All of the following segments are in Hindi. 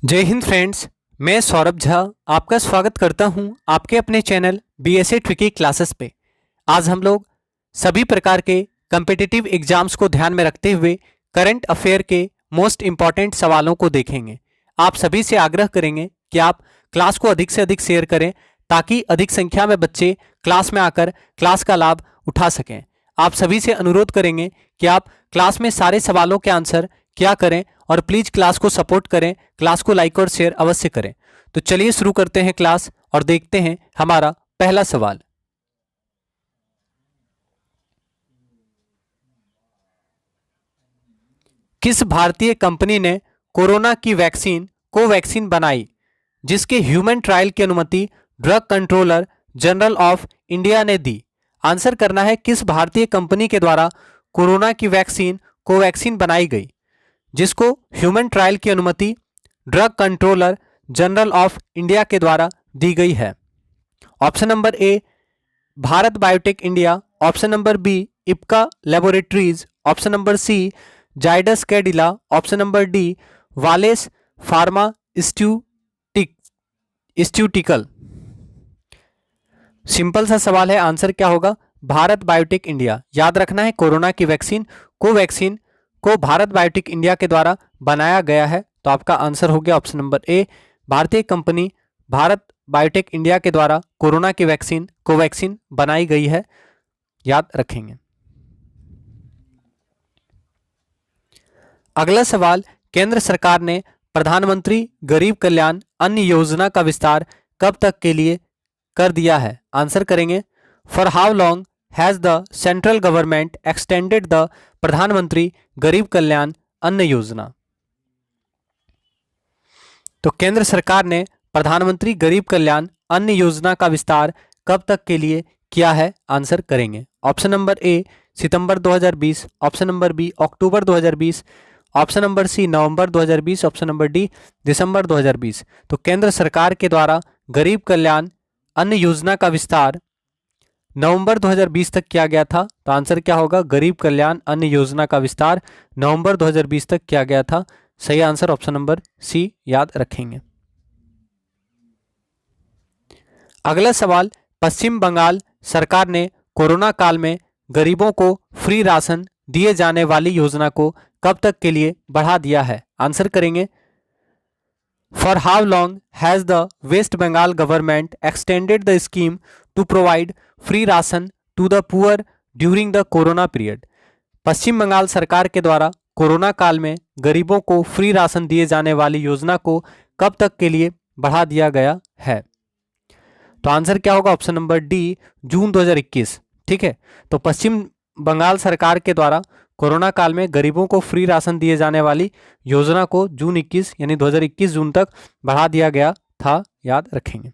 जय हिंद फ्रेंड्स। मैं सौरभ झा आपका स्वागत करता हूं आपके अपने चैनल बीएसए ट्रिकी क्लासेस पे। आज हम लोग सभी प्रकार के कम्पिटिटिव एग्जाम्स को ध्यान में रखते हुए करंट अफेयर के मोस्ट इम्पॉर्टेंट सवालों को देखेंगे। आप सभी से आग्रह करेंगे कि आप क्लास को अधिक से अधिक शेयर करें ताकि अधिक संख्या में बच्चे क्लास में आकर क्लास का लाभ उठा सकें। आप सभी से अनुरोध करेंगे कि आप क्लास में सारे सवालों के आंसर क्या करें और प्लीज क्लास को सपोर्ट करें, क्लास को लाइक और शेयर अवश्य करें। तो चलिए शुरू करते हैं क्लास और देखते हैं हमारा पहला सवाल। किस भारतीय कंपनी ने कोरोना की वैक्सीन कोवैक्सीन बनाई जिसके ह्यूमन ट्रायल की अनुमति drug controller general of India ने दी? आंसर करना है किस भारतीय कंपनी के द्वारा कोरोना की वैक्सीन कोवैक्सीन बनाई गई जिसको ह्यूमन ट्रायल की अनुमति drug controller general of India के द्वारा दी गई है। Option number A Bharat Biotech India, option number B Ipca laboratories, option number C Zydus Cadila, option number D Wallace pharma इंस्टीट्यूटिकल। सिंपल सा सवाल है, आंसर क्या होगा? Bharat Biotech India. याद रखना है कोरोना की वैक्सीन कोवैक्सीन को भारत बायोटेक इंडिया के द्वारा बनाया गया है। तो आपका आंसर हो गया ऑप्शन नंबर ए, भारतीय कंपनी भारत बायोटेक इंडिया के द्वारा कोरोना की वैक्सीन कोवैक्सीन बनाई गई है। याद रखेंगे। अगला सवाल, केंद्र सरकार ने प्रधानमंत्री गरीब कल्याण अन्न योजना का विस्तार कब तक के लिए कर दिया है? आंसर करेंगे for how long has the central government extended the प्रधानमंत्री गरीब कल्याण अन्न योजना। तो केंद्र सरकार ने प्रधानमंत्री गरीब कल्याण अन्न योजना का विस्तार कब तक के लिए किया है? आंसर करेंगे ऑप्शन नंबर ए सितंबर 2020, ऑप्शन नंबर बी अक्टूबर 2020, ऑप्शन नंबर सी नवंबर 2020, ऑप्शन नंबर डी दिसंबर 2020। तो केंद्र सरकार के द्वारा गरीब कल्याण अन्न योजना का विस्तार नवंबर 2020 तक किया गया था। तो आंसर क्या होगा? गरीब कल्याण अन्न योजना का विस्तार नवंबर 2020 तक किया गया था। सही आंसर ऑप्शन नंबर सी याद रखेंगे। अगला सवाल, पश्चिम बंगाल सरकार ने कोरोना काल में गरीबों को फ्री राशन दिए जाने वाली योजना को कब तक के लिए बढ़ा दिया है? आंसर करेंगे for how long has the West Bengal government extended the scheme to provide free ration to the poor during the corona period. पश्चिम बंगाल सरकार के द्वारा कोरोना काल में गरीबों को फ्री राशन दिए जाने वाली योजना को कब तक के लिए बढ़ा दिया गया है? तो आंसर क्या होगा? ऑप्शन नंबर डी जून 2021। ठीक है, तो पश्चिम बंगाल सरकार के द्वारा कोरोना काल में गरीबों को फ्री राशन दिए जाने वाली योजना को जून 21 यानी 2021 जून तक बढ़ा दिया गया था। याद रखेंगे।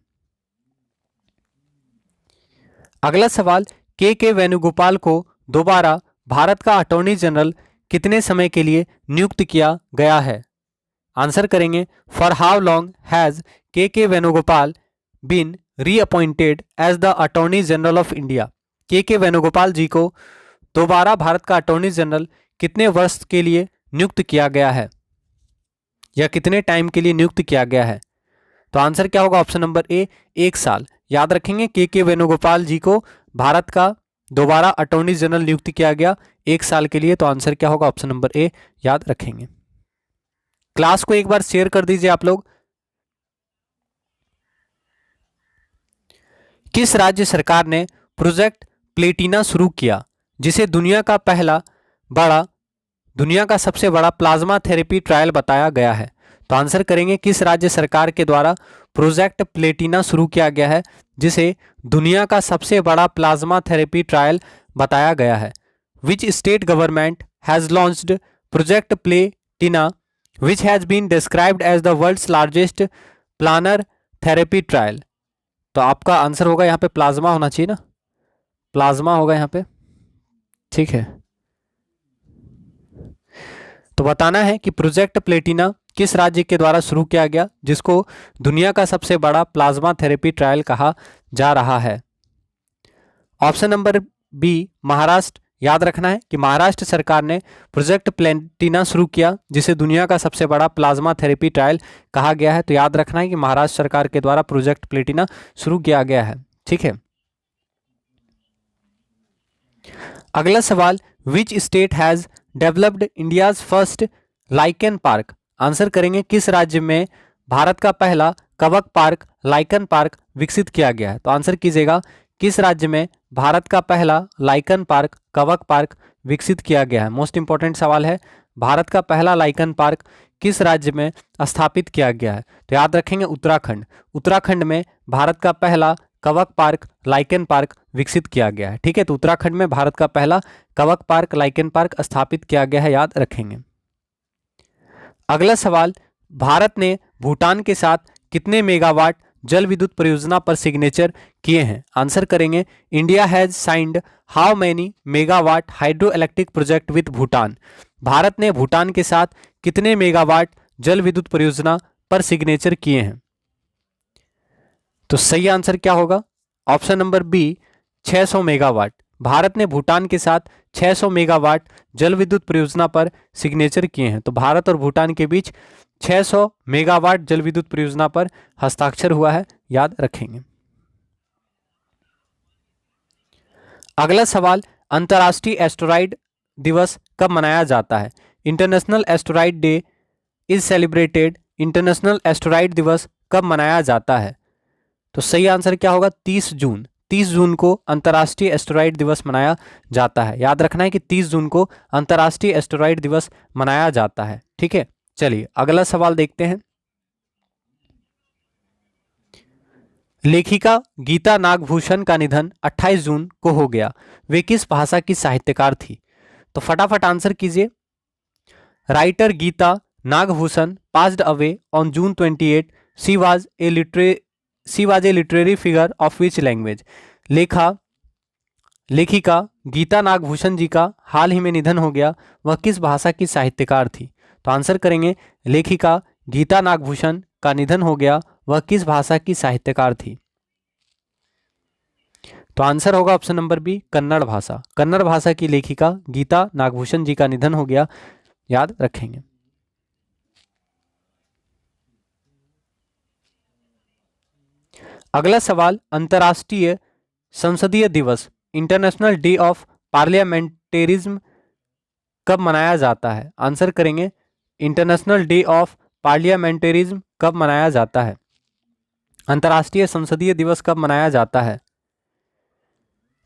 अगला सवाल, के वेणुगोपाल को दोबारा भारत का अटॉर्नी जनरल कितने समय के लिए नियुक्त किया गया है? आंसर करेंगे for how long has K Venugopal been reappointed as the attorney general of India. K Venugopal जी को दोबारा भारत का अटॉर्नी जनरल कितने वर्ष के लिए नियुक्त किया गया है या कितने टाइम के लिए नियुक्त किया गया है? तो आंसर क्या होगा? ऑप्शन नंबर ए 1 साल। याद रखेंगे के वेणुगोपाल जी को भारत का दोबारा अटॉर्नी जनरल नियुक्त किया गया 1 साल के लिए। तो आंसर क्या होगा? ऑप्शन नंबर ए याद रखेंगे। क्लास को एक बार शेयर कर दीजिए आप लोग। किस राज्य सरकार ने प्रोजेक्ट प्लेटिना शुरू किया जिसे दुनिया का सबसे बड़ा प्लाज्मा थेरेपी ट्रायल बताया गया है? तो आंसर करेंगे किस राज्य सरकार के द्वारा प्रोजेक्ट प्लेटिना शुरू किया गया है जिसे दुनिया का सबसे बड़ा प्लाज्मा थेरेपी ट्रायल बताया गया है? Which state government has launched project Platina which has been described as the world's largest planar therapy trial. तो आपका आंसर होगा यहाँ पे प्लाज्मा होना चाहिए ना, प्लाज्मा होगा यहाँ पे। ठीक है, तो बताना है कि प्रोजेक्ट प्लेटिना किस राज्य के द्वारा शुरू किया गया जिसको दुनिया का सबसे बड़ा प्लाज्मा थेरेपी ट्रायल कहा जा रहा है? ऑप्शन नंबर बी महाराष्ट्र याद रखना है कि महाराष्ट्र सरकार ने प्रोजेक्ट प्लेटिना शुरू किया, जिसे दुनिया का सबसे बड़ा प्लाज्मा थेरेपी ट्रायल कहा गया है। तो याद रखना है कि महाराष्ट्र सरकार के द्वारा प्रोजेक्ट प्लेटिना शुरू किया गया है। ठीक है, अगला सवाल, विच state has developed India's first lichen park. Answer करेंगे किस राज्य में भारत का पहला कवक पार्क लाइकन पार्क विकसित किया गया है। तो आंसर कीजिएगा, किस राज्य में भारत का पहला लाइकन पार्क कवक पार्क विकसित किया गया है। मोस्ट इंपॉर्टेंट सवाल है, भारत का पहला लाइकन पार्क किस राज्य में स्थापित किया गया है। तो याद रखेंगे उत्तराखंड। उत्तराखंड में भारत का पहला कवक पार्क लाइकेन पार्क विकसित किया गया है। ठीक है, तो उत्तराखंड में भारत का पहला कवक पार्क लाइकेन पार्क स्थापित किया गया है, याद रखेंगे। अगला सवाल, भारत ने भूटान के साथ कितने मेगावाट जल विद्युत परियोजना पर सिग्नेचर किए हैं। आंसर करेंगे, India has signed how many megawatt hydro electric project with Bhutan. Bharat ने भूटान के साथ कितने मेगावाट जल विद्युत परियोजना पर सिग्नेचर किए हैं। तो सही आंसर क्या होगा, option number B 600 megawatt. Bharat ने भूटान के साथ 600 मेगावाट जल विद्युत परियोजना पर सिग्नेचर किए हैं। तो भारत और भूटान के बीच 600 मेगावाट जल विद्युत परियोजना पर हस्ताक्षर हुआ है, याद रखेंगे। अगला सवाल, अंतर्राष्ट्रीय एस्टेरॉयड दिवस कब मनाया जाता है। International asteroid day is celebrated. International asteroid दिवस कब मनाया जाता है। तो सही आंसर क्या होगा, 30 जून। 30 जून को अंतर्राष्ट्रीय एस्टेरॉयड दिवस मनाया जाता है। याद रखना है कि 30 जून को अंतर्राष्ट्रीय एस्टेरॉयड दिवस मनाया जाता है। ठीक है, चलिए अगला सवाल देखते हैं। लेखिका गीता नागभूषण का निधन 28 जून को हो गया। वे किस भाषा की साहित्यकार थी। तो फटाफट आंसर कीजिए। Writer Geeta Nagabhushan passed away on June 28. She was a literary figure of which language? लेखिका गीता नागभूषण जी का हाल ही में निधन हो गया, वह किस भाषा की साहित्यकार थी। तो आंसर करेंगे, लेखिका गीता नागभूषण का निधन हो गया, वह किस भाषा की साहित्यकार थी। तो आंसर होगा ऑप्शन नंबर बी, कन्नड़ भाषा। कन्नड़ भाषा की लेखिका गीता नागभूषण जी का निधन हो गया, याद रखेंगे। अगला सवाल, अंतर्राष्ट्रीय संसदीय दिवस इंटरनेशनल डे ऑफ पार्लियामेंटेरिज्म कब मनाया जाता है। आंसर करेंगे, इंटरनेशनल डे ऑफ पार्लियामेंटेरिज्म कब मनाया जाता है। अंतर्राष्ट्रीय संसदीय दिवस कब मनाया जाता है।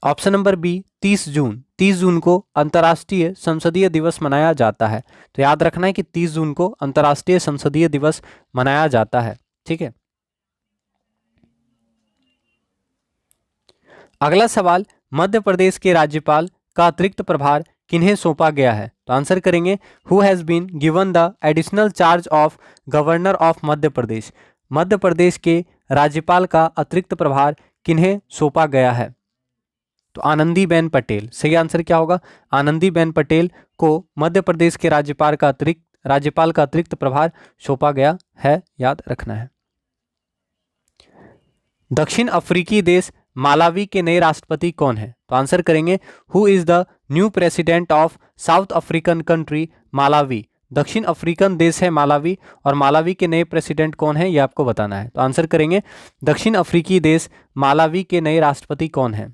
ऑप्शन नंबर बी, 30 जून। 30 जून को अंतर्राष्ट्रीय संसदीय दिवस मनाया जाता है। तो याद रखना है कि 30 जून को अंतर्राष्ट्रीय संसदीय दिवस मनाया जाता है। ठीक है, अगला सवाल, मध्य प्रदेश के राज्यपाल का अतिरिक्त प्रभार किन्हें सौंपा गया है। तो आंसर करेंगे, who has been given the additional charge of governor of Madhya Pradesh. Madhya Pradesh के राज्यपाल का अतिरिक्त प्रभार किन्हें सौंपा गया है। तो आनंदीबेन पटेल। सही आंसर क्या होगा, आनंदीबेन पटेल को मध्य प्रदेश के राज्यपाल का अतिरिक्त प्रभार सौंपा गया है, याद रखना है। दक्षिण अफ्रीकी देश मालावी के नए राष्ट्रपति कौन है। तो आंसर करेंगे, who is the new president of south African country Malawi. दक्षिण अफ्रीकन देश है मालावी, और मालावी के नए प्रेसिडेंट कौन है, ये आपको बताना है। तो आंसर करेंगे, दक्षिण अफ्रीकी देश मालावी के नए राष्ट्रपति कौन है।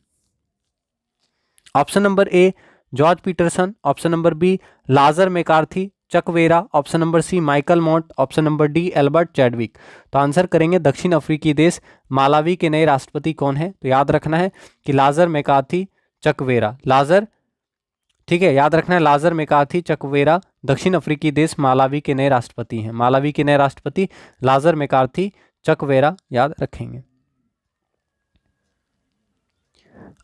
Option number A, George Peterson. Option number B, Lazarus McCarthy Chakwera. Option number C, Michael Mont. Option number D, Albert Chadwick. तो आंसर करेंगे, दक्षिण अफ्रीकी देश मालावी के नए राष्ट्रपति कौन है। तो याद रखना है कि लाजर मैकार्थी चकवेरा। ठीक है, याद रखना है, लाजर मैकार्थी चकवेरा दक्षिण अफ्रीकी देश मालावी के नए राष्ट्रपति हैं। मालावी के नए राष्ट्रपति लाजर मैकार्थी चकवेरा, याद रखेंगे।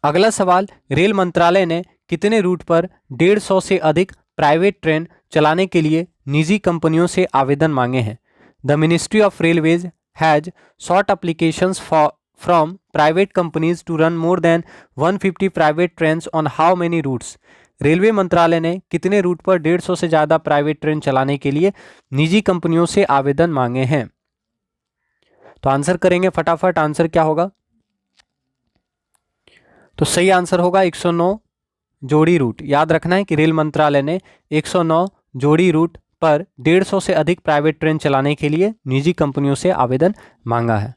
अगला सवाल, रेल मंत्रालय ने कितने रूट पर 150 से अधिक प्राइवेट ट्रेन चलाने के लिए निजी कंपनियों से आवेदन मांगे हैं। The ministry of railways has sought applications from private companies to run more than 150 private trains on how many routes. Railway मंत्रालय ने कितने रूट पर 150 से ज़्यादा प्राइवेट ट्रेन चलाने के लिए निजी कंपनियों से आवेदन मांगे हैं। तो आंसर करेंगे फटाफट, आंसर क्या होगा। तो सही आंसर होगा 109 जोड़ी रूट, याद रखना है कि रेल मंत्रालय ने 109 जोड़ी रूट पर 150 से अधिक प्राइवेट ट्रेन चलाने के लिए निजी कंपनियों से आवेदन मांगा है।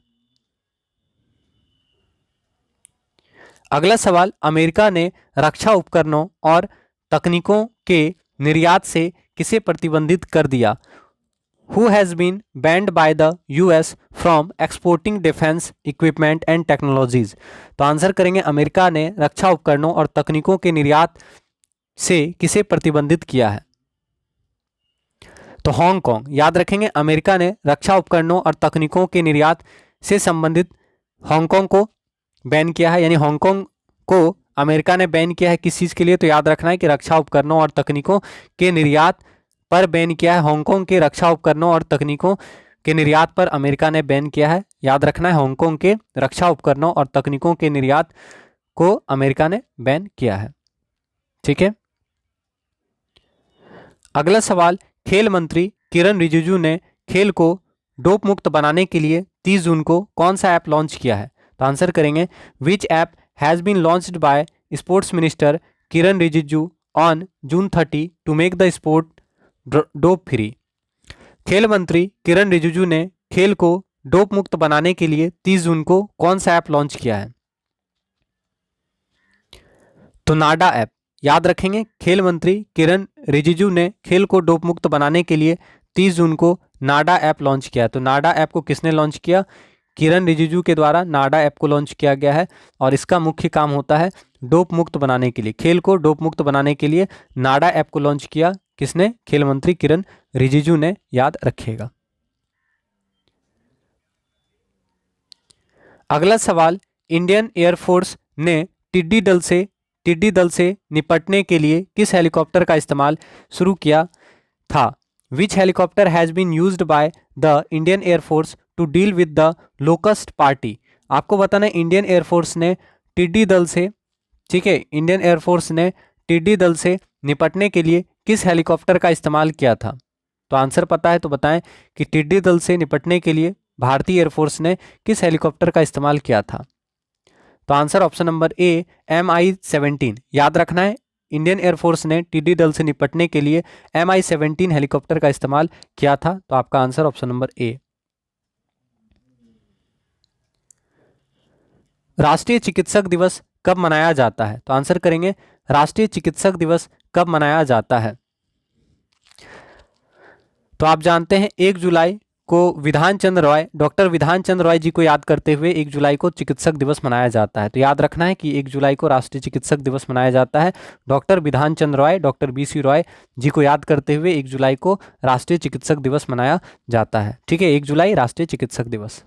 अगला सवाल, अमेरिका ने रक्षा उपकरणों और तकनीकों के निर्यात से किसे प्रतिबंधित कर दिया? Who has been banned by the US from exporting defense equipment and technologies? तो आंसर करेंगे अमेरिका ने रक्षा उपकरणों और तकनीकों के निर्यात से किसे प्रतिबंधित किया है? तो हांगकांग, याद रखेंगे अमेरिका ने रक्षा उपकरणों और तकनीकों के निर्यात से संबंधित हांगकांग को बैन किया है, यानी हांगकांग को अमेरिका ने बैन किया है किस चीज़ के लिए? तो याद रखना है कि रक्षा उपकरणों और तकनीकों के निर्यात पर बैन किया है। हांगकांग के रक्षा उपकरणों और तकनीकों के निर्यात पर अमेरिका ने बैन किया है। याद रखना है हांगकांग के रक्षा उपकरणों और तकनीकों के निर्यात को अमेरिका ने बैन किया है। ठीक है। अगला सवाल, खेल मंत्री किरण रिजिजू ने खेल को डोप मुक्त बनाने के लिए 30 जून को कौन सा ऐप लॉन्च किया है? तो आंसर करेंगे which app has been launched by sports minister Kiren Rijiju on June 30 to make the sport dope free. खेल मंत्री किरण रिजिजू ने खेल को डोप मुक्त बनाने के लिए 30 जून को कौन सा ऐप लॉन्च किया है? तो नाडा ऐप, याद रखेंगे खेल मंत्री किरण रिजिजू ने खेल को डोप मुक्त बनाने के लिए 30 जून को नाडा ऐप लॉन्च किया है। तो नाडा ऐप को किसने लॉन्च किया? किरण रिजिजू के द्वारा नाडा ऐप को लॉन्च किया गया है और इसका मुख्य काम होता है डोप मुक्त बनाने के लिए, खेल को डोप मुक्त बनाने के लिए नाडा ऐप को लॉन्च किया किसने? खेल मंत्री किरण रिजिजू ने, याद रखिएगा। अगला सवाल, इंडियन एयरफोर्स ने टिड्डी दल से निपटने के लिए किस हेलीकॉप्टर का इस्तेमाल शुरू किया था? Which helicopter has been used by the Indian air force to deal with the locust party? आपको बताना है इंडियन एयरफोर्स ने टिड्डी दल से, ठीक है, इंडियन एयरफोर्स ने टिड्डी दल से निपटने के लिए किस हेलीकॉप्टर का इस्तेमाल किया था? तो आंसर पता है तो बताएं कि टिड्डी दल से निपटने के लिए भारतीय एयरफोर्स ने किस हेलीकॉप्टर का इस्तेमाल किया था? तो आंसर ऑप्शन नंबर ए MI-17, याद रखना है इंडियन एयरफोर्स ने टिड्डी दल से निपटने के लिए MI-17 हेलीकॉप्टर का इस्तेमाल किया था। तो आपका आंसर ऑप्शन नंबर ए। राष्ट्रीय चिकित्सक दिवस कब मनाया जाता है? तो आंसर करेंगे राष्ट्रीय चिकित्सक दिवस कब मनाया जाता है? तो आप जानते हैं 1 जुलाई को डॉक्टर विधान चंद्र रॉय जी को याद करते हुए 1 जुलाई को चिकित्सक दिवस मनाया जाता है। तो याद रखना है कि 1 जुलाई को राष्ट्रीय चिकित्सक दिवस मनाया जाता है। Doctor Bidhan Chandra Roy, doctor BC Roy जी को याद करते हुए 1 जुलाई को राष्ट्रीय चिकित्सक दिवस मनाया जाता है। ठीक है, 1 जुलाई राष्ट्रीय चिकित्सक दिवस।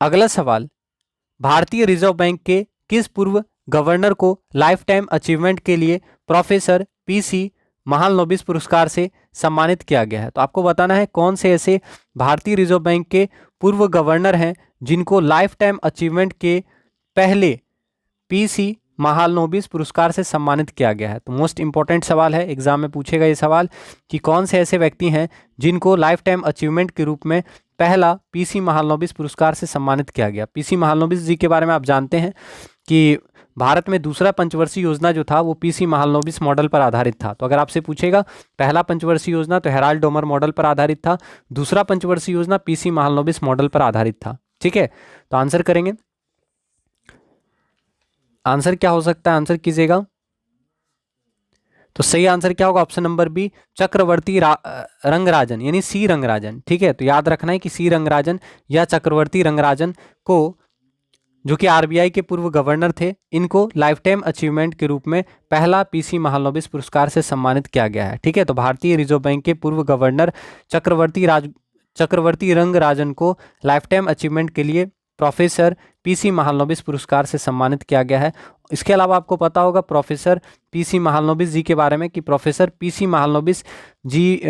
अगला सवाल, भारतीय रिजर्व बैंक के किस पूर्व गवर्नर को लाइफ टाइम अचीवमेंट के लिए प्रोफेसर PC महालनोबिस पुरस्कार से सम्मानित किया गया है? तो आपको बताना है कौन से ऐसे भारतीय रिजर्व बैंक के पूर्व गवर्नर हैं जिनको लाइफ टाइम अचीवमेंट के पहले PC महालनोबिस पुरस्कार से सम्मानित किया गया है। तो मोस्ट इंपॉर्टेंट सवाल है, एग्जाम में पूछेगा ये सवाल कि कौन से ऐसे व्यक्ति हैं जिनको लाइफ टाइम अचीवमेंट के रूप में पहला PC महालनोबिस पुरस्कार से सम्मानित किया गया। PC महालनोबिस जी के बारे में आप जानते हैं कि भारत में दूसरा पंचवर्षीय योजना जो था वो PC महालनोबिस मॉडल पर आधारित था। तो अगर आपसे पूछेगा पहला पंचवर्षीय योजना तो हेराल्ड डोमर मॉडल पर आधारित था, दूसरा पंचवर्षीय योजना PC महालनोबिस मॉडल पर आधारित था। ठीक है, तो आंसर करेंगे, आंसर क्या हो सकता है? आंसर कीजिएगा। तो सही आंसर क्या होगा? ऑप्शन नंबर बी, चक्रवर्ती रंगराजन, यानी C रंगराजन। ठीक है, तो याद रखना है कि C रंगराजन या चक्रवर्ती रंगराजन को, जो कि RBI के पूर्व गवर्नर थे, इनको लाइफ टाइम अचीवमेंट के रूप में पहला PC महालनोबिस पुरस्कार से सम्मानित किया गया है। ठीक है, तो भारतीय रिजर्व बैंक के पूर्व गवर्नर चक्रवर्ती रंगराजन को लाइफ टाइम अचीवमेंट के लिए प्रोफेसर PC महालनोबिस पुरस्कार से सम्मानित किया गया है। इसके अलावा आपको पता होगा प्रोफेसर PC महालनोबिस जी के बारे में कि प्रोफेसर PC महालनोबिस जी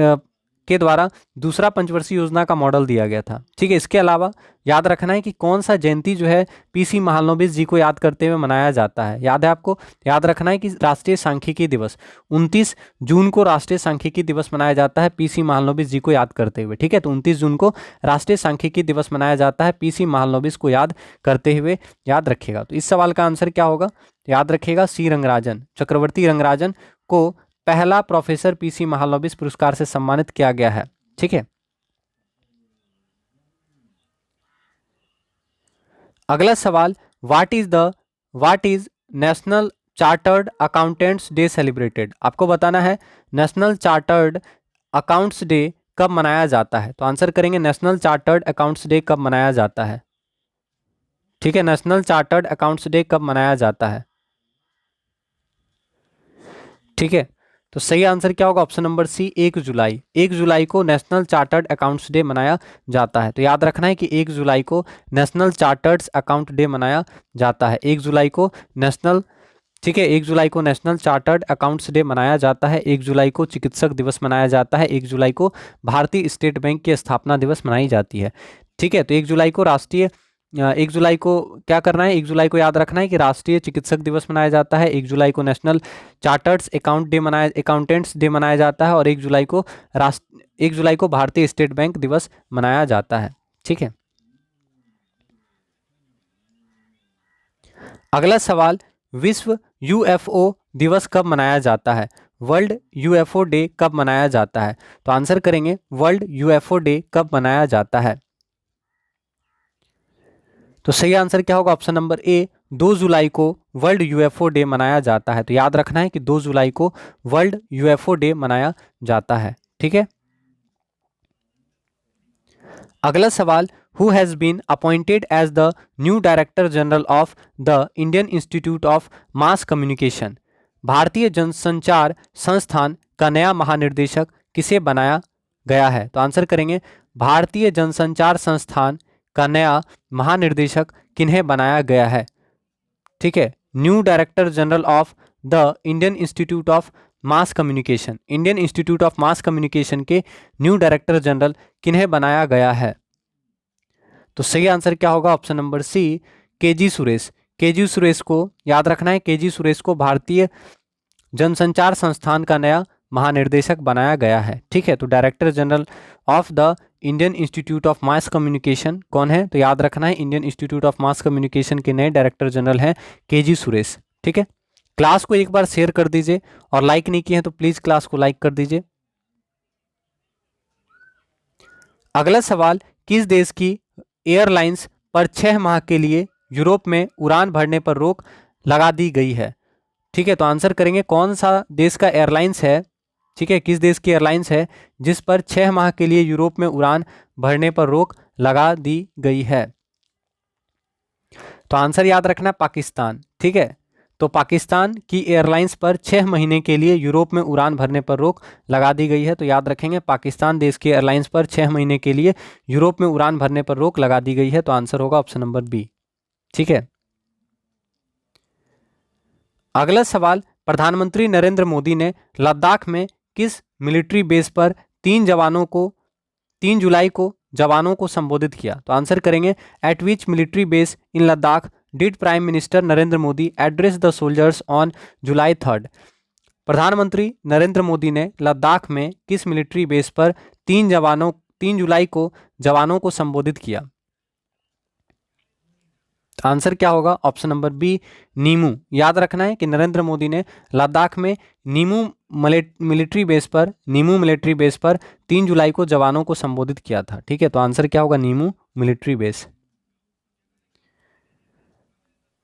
के द्वारा दूसरा पंचवर्षीय योजना का मॉडल दिया गया था। ठीक है, इसके अलावा याद रखना है कि कौन सा जयंती जो है पीसी महालनोबिस जी को याद करते हुए मनाया जाता है। याद है आपको, याद रखना है कि राष्ट्रीय सांख्यिकी दिवस 29 जून को राष्ट्रीय सांख्यिकी दिवस मनाया जाता है पीसी महालनोबिस जी को याद करते हुए। ठीक है, तो 29 जून को राष्ट्रीय सांख्यिकी दिवस मनाया जाता है पीसी महालनोबिस को याद करते हुए, याद रखिएगा। तो इस सवाल का आंसर क्या होगा, याद रखिएगा सी रंगराजन, चक्रवर्ती रंगराजन को पहला प्रोफेसर पीसी महालनोबिस पुरस्कार से सम्मानित किया गया है। ठीक है, अगला सवाल, what is national chartered accountants day celebrated. आपको बताना है नेशनल चार्टर्ड अकाउंट्स डे कब मनाया जाता है। तो आंसर करेंगे नेशनल चार्टर्ड अकाउंट्स डे कब मनाया जाता है। ठीक है, नेशनल चार्टर्ड अकाउंट्स डे कब मनाया जाता है। ठीक है, तो सही आंसर क्या होगा, ऑप्शन नंबर सी 1 जुलाई। 1 जुलाई को नेशनल चार्टर्ड अकाउंट्स डे मनाया जाता है। तो याद रखना है कि 1 जुलाई को नेशनल चार्टर्ड अकाउंट डे मनाया जाता है। 1 जुलाई को नेशनल, ठीक है, 1 जुलाई को नेशनल चार्टर्ड अकाउंट्स डे मनाया जाता है। 1 जुलाई को चिकित्सक दिवस मनाया जाता है। 1 जुलाई को भारतीय स्टेट बैंक की स्थापना दिवस मनाई जाती है। ठीक है, तो 1 जुलाई को 1 जुलाई को क्या करना है, 1 जुलाई को याद रखना है कि राष्ट्रीय चिकित्सक दिवस मनाया जाता है। 1 जुलाई को नेशनल चार्टर्ड्स अकाउंटेंट्स डे मनाया जाता है और 1 जुलाई को भारतीय स्टेट बैंक दिवस मनाया जाता है। ठीक है, अगला सवाल, विश्व यूएफओ दिवस कब मनाया जाता है। वर्ल्ड यूएफओ डे कब मनाया जाता है। तो आंसर करेंगे वर्ल्ड यूएफओ डे कब मनाया जाता है। तो सही आंसर क्या होगा, ऑप्शन नंबर ए 2 जुलाई को वर्ल्ड यूएफओ डे मनाया जाता है। तो याद रखना है कि 2 जुलाई को वर्ल्ड यूएफओ डे मनाया जाता है। ठीक है, अगला सवाल, who has been appointed as the new director general of the Indian institute of mass communication. भारतीय जनसंचार संस्थान का नया महानिर्देशक किसे बनाया गया है। तो आंसर करेंगे भारतीय जनसंचार संस्थान का नया महानिर्देशक किन्हें बनाया गया है। ठीक है, new director general of the Indian institute of mass communication, Indian institute of mass communication के न्यू डायरेक्टर जनरल किन्हें बनाया गया है। तो सही आंसर क्या होगा, option number C K G Suresh. K G Suresh को याद रखना है, केजी सुरेश को भारतीय जनसंचार संस्थान का नया महानिर्देशक बनाया गया है। ठीक है, तो director general of the Indian institute of mass communication कौन है। तो याद रखना है Indian institute of mass communication के नए डायरेक्टर जनरल हैं केजी सुरेश। ठीक है, क्लास को एक बार शेयर कर दीजिए और लाइक नहीं किए हैं तो प्लीज क्लास को लाइक कर दीजिए। अगला सवाल, किस देश की एयरलाइंस पर 6 माह के लिए यूरोप में उड़ान भरने पर रोक लगा दी गई है। ठीक है, तो आंसर करेंगे कौन सा देश का एयरलाइंस है। ठीक है, किस देश की एयरलाइंस है जिस पर 6 माह के लिए यूरोप में उड़ान भरने पर रोक लगा दी गई है। तो आंसर याद रखना पाकिस्तान। ठीक है, तो पाकिस्तान की एयरलाइंस पर 6 महीने के लिए यूरोप में उड़ान भरने पर रोक लगा दी गई है। तो याद रखेंगे पाकिस्तान देश की एयरलाइंस पर 6 महीने के लिए यूरोप में उड़ान भरने पर रोक लगा दी गई है। तो आंसर होगा ऑप्शन नंबर बी। ठीक है, अगला सवाल, प्रधानमंत्री नरेंद्र मोदी ने लद्दाख में किस मिलिट्री बेस पर 3 जुलाई को जवानों को संबोधित किया। तो आंसर करेंगे eight which military base in Ladakh did prime minister Narendra Modi address the soldiers on July 3। प्रधानमंत्री नरेंद्र मोदी ने लद्दाख में किस मिलिट्री बेस पर 3 जुलाई को जवानों को संबोधित किया। आंसर क्या होगा, ऑप्शन नंबर बी नीमू। याद रखना है कि नरेंद्र मोदी ने लद्दाख में नीमू मिलिट्री बेस पर 3 जुलाई को जवानों को संबोधित किया था। ठीक है, तो आंसर क्या होगा, Nimu military base.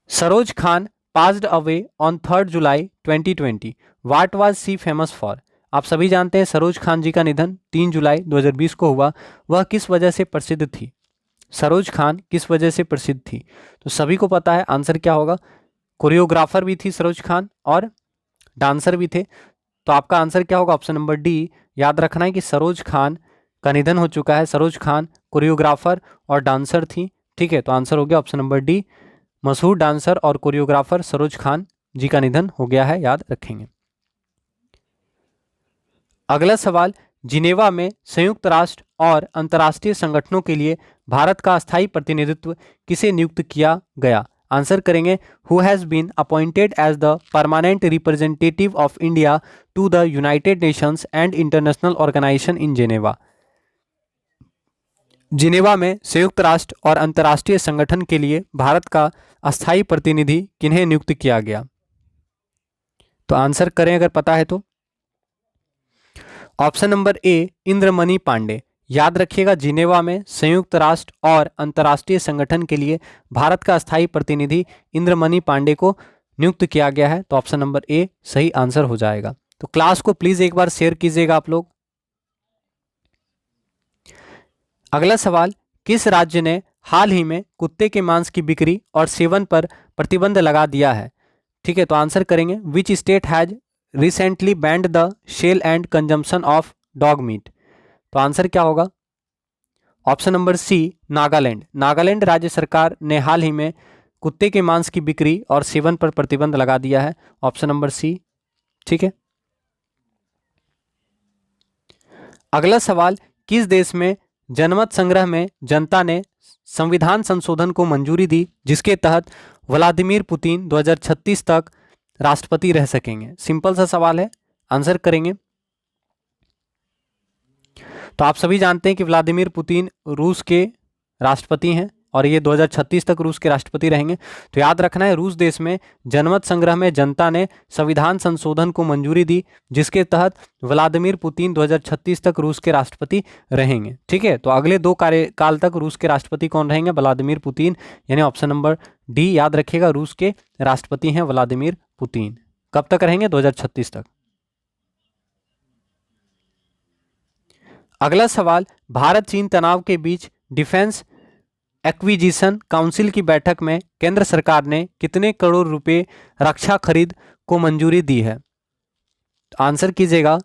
Saroj Khan passed away on 3 July 2020। What was she famous for. आप सभी जानते हैं सरोज खान जी का निधन 3 जुलाई 2020 को हुआ। वह किस वजह से प्रसिद्ध थी। सरोज खान किस वजह से प्रसिद्ध थी। तो सभी को पता है आंसर क्या होगा, कोरियोग्राफर भी थी सरोज खान और डांसर भी थे। तो आपका आंसर क्या होगा, ऑप्शन नंबर डी। याद रखना है कि सरोज खान का निधन हो चुका है। सरोज खान कोरियोग्राफर और डांसर थी। ठीक है, तो आंसर हो गया ऑप्शन नंबर डी। मशहूर डांसर और कोरियोग्राफर सरोज खान जी का निधन हो गया है, याद रखेंगे। अगला सवाल, जिनेवा में संयुक्त राष्ट्र और अंतर्राष्ट्रीय संगठनों के लिए भारत का अस्थायी प्रतिनिधित्व किसे नियुक्त किया गया? आंसर करेंगे who has been appointed as the permanent representative of India to the United Nations and International Organization in Geneva. Geneva में संयुक्त राष्ट्र और अंतर्राष्ट्रीय संगठन के लिए भारत का अस्थायी प्रतिनिधि किन्हें नियुक्त किया गया? तो आंसर करें अगर पता है तो। Option number A Indramani Pandey. याद रखिएगा, जिनेवा में संयुक्त राष्ट्र और अंतर्राष्ट्रीय संगठन के लिए भारत का अस्थायी प्रतिनिधि इंद्रमणि पांडे को नियुक्त किया गया है। तो ऑप्शन नंबर ए सही आंसर हो जाएगा। तो क्लास को प्लीज एक बार शेयर कीजिएगा आप लोग। अगला सवाल, किस राज्य ने हाल ही में कुत्ते के मांस की बिक्री और सेवन पर प्रतिबंध लगा दिया है? ठीक है, तो आंसर करेंगे which state has recently banned the sale and consumption of dog meat. तो आंसर क्या होगा? Option number C Nagaland. Nagaland राज्य सरकार ने हाल ही में कुत्ते के मांस की बिक्री और सेवन पर प्रतिबंध लगा दिया है। Option number C. ठीक है, अगला सवाल, किस देश में जनमत संग्रह में जनता ने संविधान संशोधन को मंजूरी दी जिसके तहत व्लादिमीर पुतिन 2036 तक राष्ट्रपति रह सकेंगे? सिंपल सा सवाल है, आंसर करेंगे। तो आप सभी जानते हैं कि व्लादिमीर पुतिन रूस के राष्ट्रपति हैं और ये 2036 तक रूस के राष्ट्रपति रहेंगे। तो याद रखना है, रूस देश में जनमत संग्रह में जनता ने संविधान संशोधन को मंजूरी दी जिसके तहत व्लादिमीर पुतिन 2036 तक रूस के राष्ट्रपति रहेंगे। ठीक है, तो अगले 2 कार्यकाल तक रूस के राष्ट्रपति कौन रहेंगे? व्लादिमीर पुतिन, यानी ऑप्शन नंबर डी याद रखिएगा, रूस के राष्ट्रपति हैं व्लादिमीर पुतिन। कब तक रहेंगे? 2036 तक। अगला सवाल, भारत चीन तनाव के बीच डिफेंस एक्विजिशन काउंसिल की बैठक में केंद्र सरकार ने कितने करोड़ रुपए रक्षा खरीद को मंजूरी दी है? तो आंसर कीजिएगा,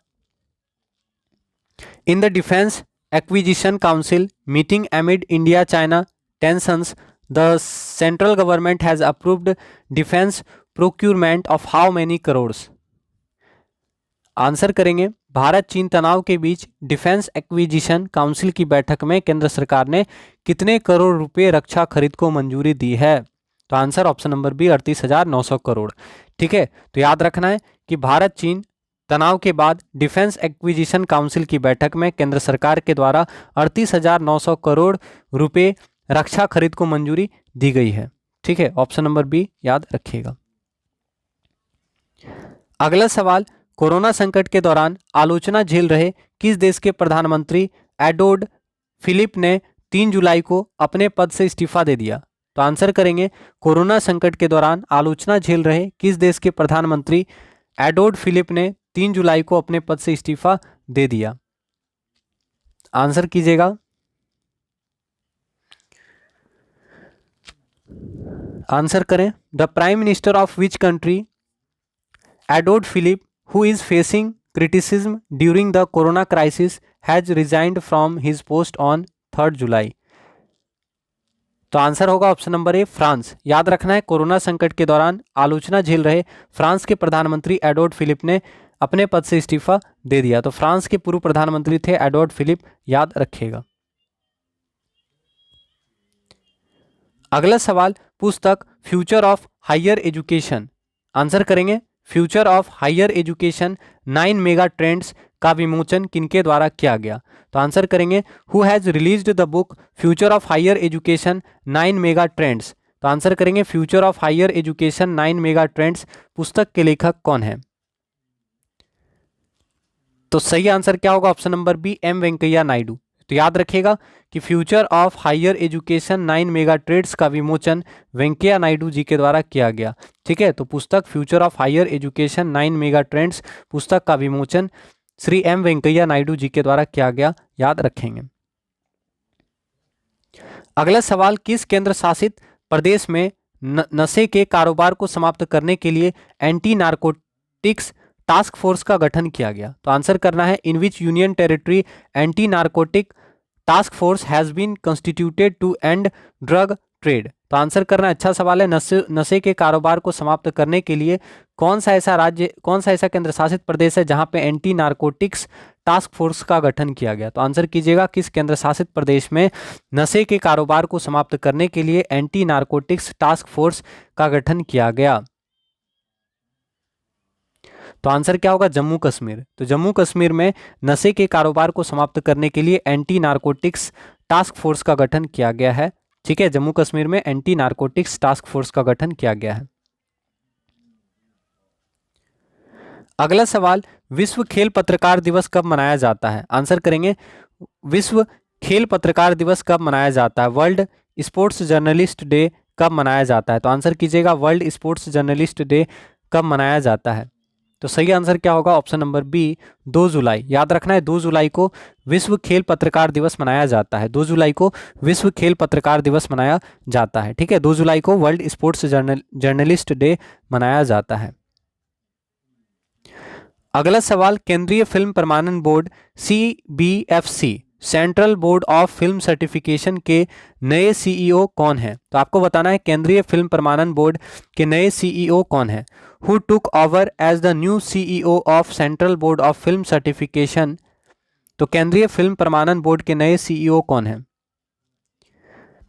in the defence acquisition council meeting एमिड India China tensions the central government has approved defence procurement of how many crores? Answer करेंगे, भारत चीन तनाव के बीच डिफेंस एक्विजिशन काउंसिल की बैठक में केंद्र सरकार ने कितने करोड़ रुपए रक्षा खरीद को मंजूरी दी है? तो answer option number B 38,900 crore. ठीक है, तो याद रखना है कि भारत चीन तनाव के बाद डिफेंस एक्विजिशन काउंसिल की बैठक में केंद्र सरकार के द्वारा 38,900 करोड़ रुपए रक्षा खरीद को मंजूरी दी गई है। ठीक है, ऑप्शन नंबर बी याद रखिएगा। अगला सवाल, कोरोना संकट के दौरान आलोचना झेल रहे किस देश के प्रधानमंत्री एडोर्ड फिलिप ने 3 जुलाई को अपने पद से इस्तीफा दे दिया? तो आंसर करेंगे, कोरोना संकट के दौरान आलोचना झेल रहे किस देश के प्रधानमंत्री एडोर्ड फिलिप ने 3 जुलाई को अपने पद से इस्तीफा दे दिया? आंसर कीजिएगा। आंसर करें, the prime minister of which country Edouard Philippe who is facing criticism during the corona crisis has resigned from his post on 3rd जुलाई? तो आंसर होगा ऑप्शन नंबर ए फ्रांस। याद रखना है, कोरोना संकट के दौरान आलोचना झेल रहे फ्रांस के प्रधानमंत्री एडोर्ड फिलिप ने अपने पद से इस्तीफा दे दिया। तो फ्रांस के पूर्व प्रधानमंत्री थे एडोर्ड फिलिप, याद रखिएगा। अगला सवाल, पुस्तक future of higher education, answer करेंगे future of higher education 9 mega trends का विमोचन किनके द्वारा किया गया? तो आंसर करेंगे, who has released the book future of higher education 9 mega trends? तो आंसर करेंगे, future of higher education 9 mega trends पुस्तक के लेखक कौन है? तो सही आंसर क्या होगा? Option number B M Venkaiah Naidu. तो याद रखिएगा कि future of higher education 9 mega trends का विमोचन वेंकैया नायडू जी के द्वारा किया गया। ठीक है, तो पुस्तक future of higher education 9 mega trends पुस्तक का विमोचन श्री एम वेंकैया नायडू जी के द्वारा किया गया, याद रखेंगे। अगला सवाल, किस केंद्र शासित प्रदेश में नशे के कारोबार को समाप्त करने के लिए एंटी नारकोटिक्स टास्क फोर्स का गठन किया गया? तो आंसर करना है, in which union territory anti narcotic task force has been constituted to end drug trade. तो आंसर करना, अच्छा सवाल है। नशे के कारोबार को समाप्त करने के लिए कौन सा ऐसा केंद्र शासित प्रदेश है जहां पे एंटी नारकोटिक्स टास्क फोर्स का गठन किया गया? तो आंसर कीजिएगा, किस केंद्र शासित प्रदेश में नशे के कारोबार को समाप्त करने के लिए एंटी नारकोटिक्स टास्क फोर्स का गठन किया गया? तो आंसर क्या होगा? जम्मू कश्मीर। तो जम्मू कश्मीर में नशे के कारोबार को समाप्त करने के लिए एंटी नारकोटिक्स टास्क फोर्स का गठन किया गया है। ठीक है, जम्मू कश्मीर में एंटी नारकोटिक्स टास्क फोर्स का गठन किया गया है। अगला सवाल, विश्व खेल पत्रकार दिवस कब मनाया जाता है? आंसर करेंगे, विश्व खेल पत्रकार दिवस कब मनाया जाता है? वर्ल्ड स्पोर्ट्स जर्नलिस्ट डे कब मनाया जाता है? तो आंसर कीजिएगा, वर्ल्ड स्पोर्ट्स जर्नलिस्ट डे कब मनाया जाता है? तो सही आंसर क्या होगा? ऑप्शन नंबर बी, 2 जुलाई। याद रखना है, 2 जुलाई को विश्व खेल पत्रकार दिवस मनाया जाता है। 2 जुलाई को विश्व खेल पत्रकार दिवस मनाया जाता है। ठीक है, 2 जुलाई को वर्ल्ड स्पोर्ट्स जर्नलिस्ट डे मनाया जाता है। अगला सवाल, केंद्रीय फिल्म प्रमाणन board CBFC central board of film certification के नए CEO कौन है? तो आपको बताना है केंद्रीय फिल्म प्रमाणन बोर्ड के नए CEO कौन है। Who took over as the new CEO of central board of film certification? तो केंद्रीय फिल्म प्रमाणन बोर्ड के नए CEO कौन है?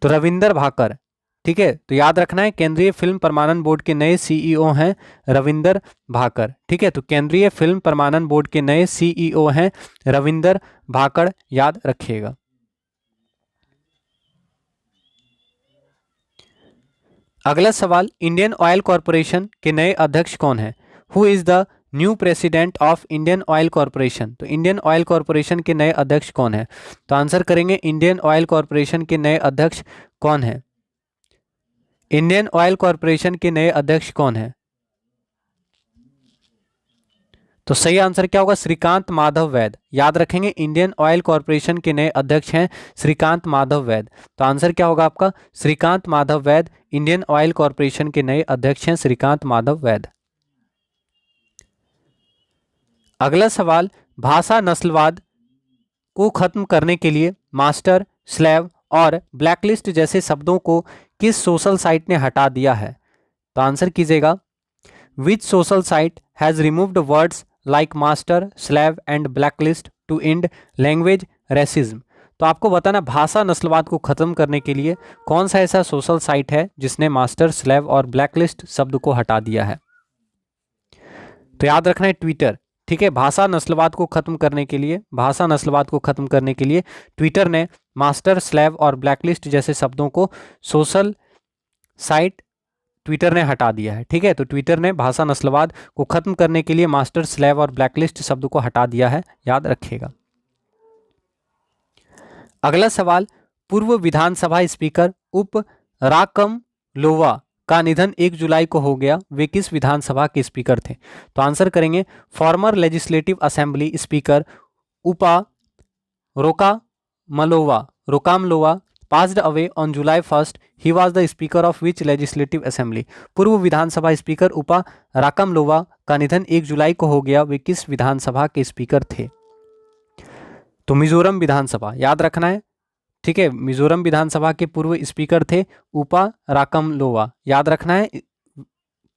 तो रविंदर भाकर। ठीक है, तो याद रखना है, केंद्रीय फिल्म प्रमाणन बोर्ड के नए CEO हैं रविंदर भाकर। ठीक है, तो केंद्रीय फिल्म प्रमाणन बोर्ड के नए CEO हैं रविंदर भाकर, याद रखिएगा। अगला सवाल, इंडियन ऑयल कॉरपोरेशन के नए अध्यक्ष कौन है? Who is the new president of Indian oil corporation? तो इंडियन ऑयल कॉरपोरेशन के नए अध्यक्ष कौन है? तो आंसर करेंगे, इंडियन ऑयल कॉरपोरेशन के नए अध्यक्ष कौन है? इंडियन ऑयल कॉरपोरेशन के नए अध्यक्ष कौन है? तो सही आंसर क्या होगा? श्रीकांत माधव वैद। याद रखेंगे, इंडियन ऑयल कॉरपोरेशन के नए अध्यक्ष हैं श्रीकांत माधव वैद। तो आंसर क्या होगा आपका? श्रीकांत माधव वैद इंडियन ऑयल कॉरपोरेशन के नए अध्यक्ष हैं श्रीकांत माधव वैद। अगला सवाल, भाषा नस्लवाद को खत्म करने के लिए मास्टर, स्लेव और ब्लैकलिस्ट जैसे शब्दों को किस सोशल साइट ने हटा दिया है? तो आंसर कीजिएगा, which social site has removed words like master, slave and blacklist to end language racism? तो आपको बताना, भाषा नस्लवाद को खत्म करने के लिए कौन सा ऐसा सोशल साइट है जिसने मास्टर, स्लेव और ब्लैकलिस्ट शब्द को हटा दिया है? तो याद रखना है, ट्विटर। ठीक है, भाषा नस्लवाद को खत्म करने के लिए ट्विटर ने मास्टर, स्लेव और ब्लैकलिस्ट जैसे शब्दों को सोशल साइट ट्विटर ने हटा दिया है। ठीक है, तो ट्विटर ने भाषा नस्लवाद को खत्म करने के लिए मास्टर, स्लेव और ब्लैकलिस्ट शब्द को हटा दिया है, याद रखिएगा। अगला सवाल, पूर्व विधानसभा स्पीकर उप राकम लोवा का निधन 1 जुलाई को हो गया, वे किस विधानसभा के स्पीकर थे? तो आंसर करेंगे, फॉर्मर लेजिस्लेटिव असेंबली स्पीकर उपा रोकामलोवा passed away on July 1st. He was the speaker of which legislative assembly? पूर्व विधानसभा स्पीकर उपा राकमलोवा का निधन 1 जुलाई को हो गया, वे किस विधानसभा के स्पीकर थे? तो मिजोरम विधानसभा, याद रखना है। ठीक है, मिजोरम विधानसभा के पूर्व स्पीकर थे उपा राकमलोवा, याद रखना है।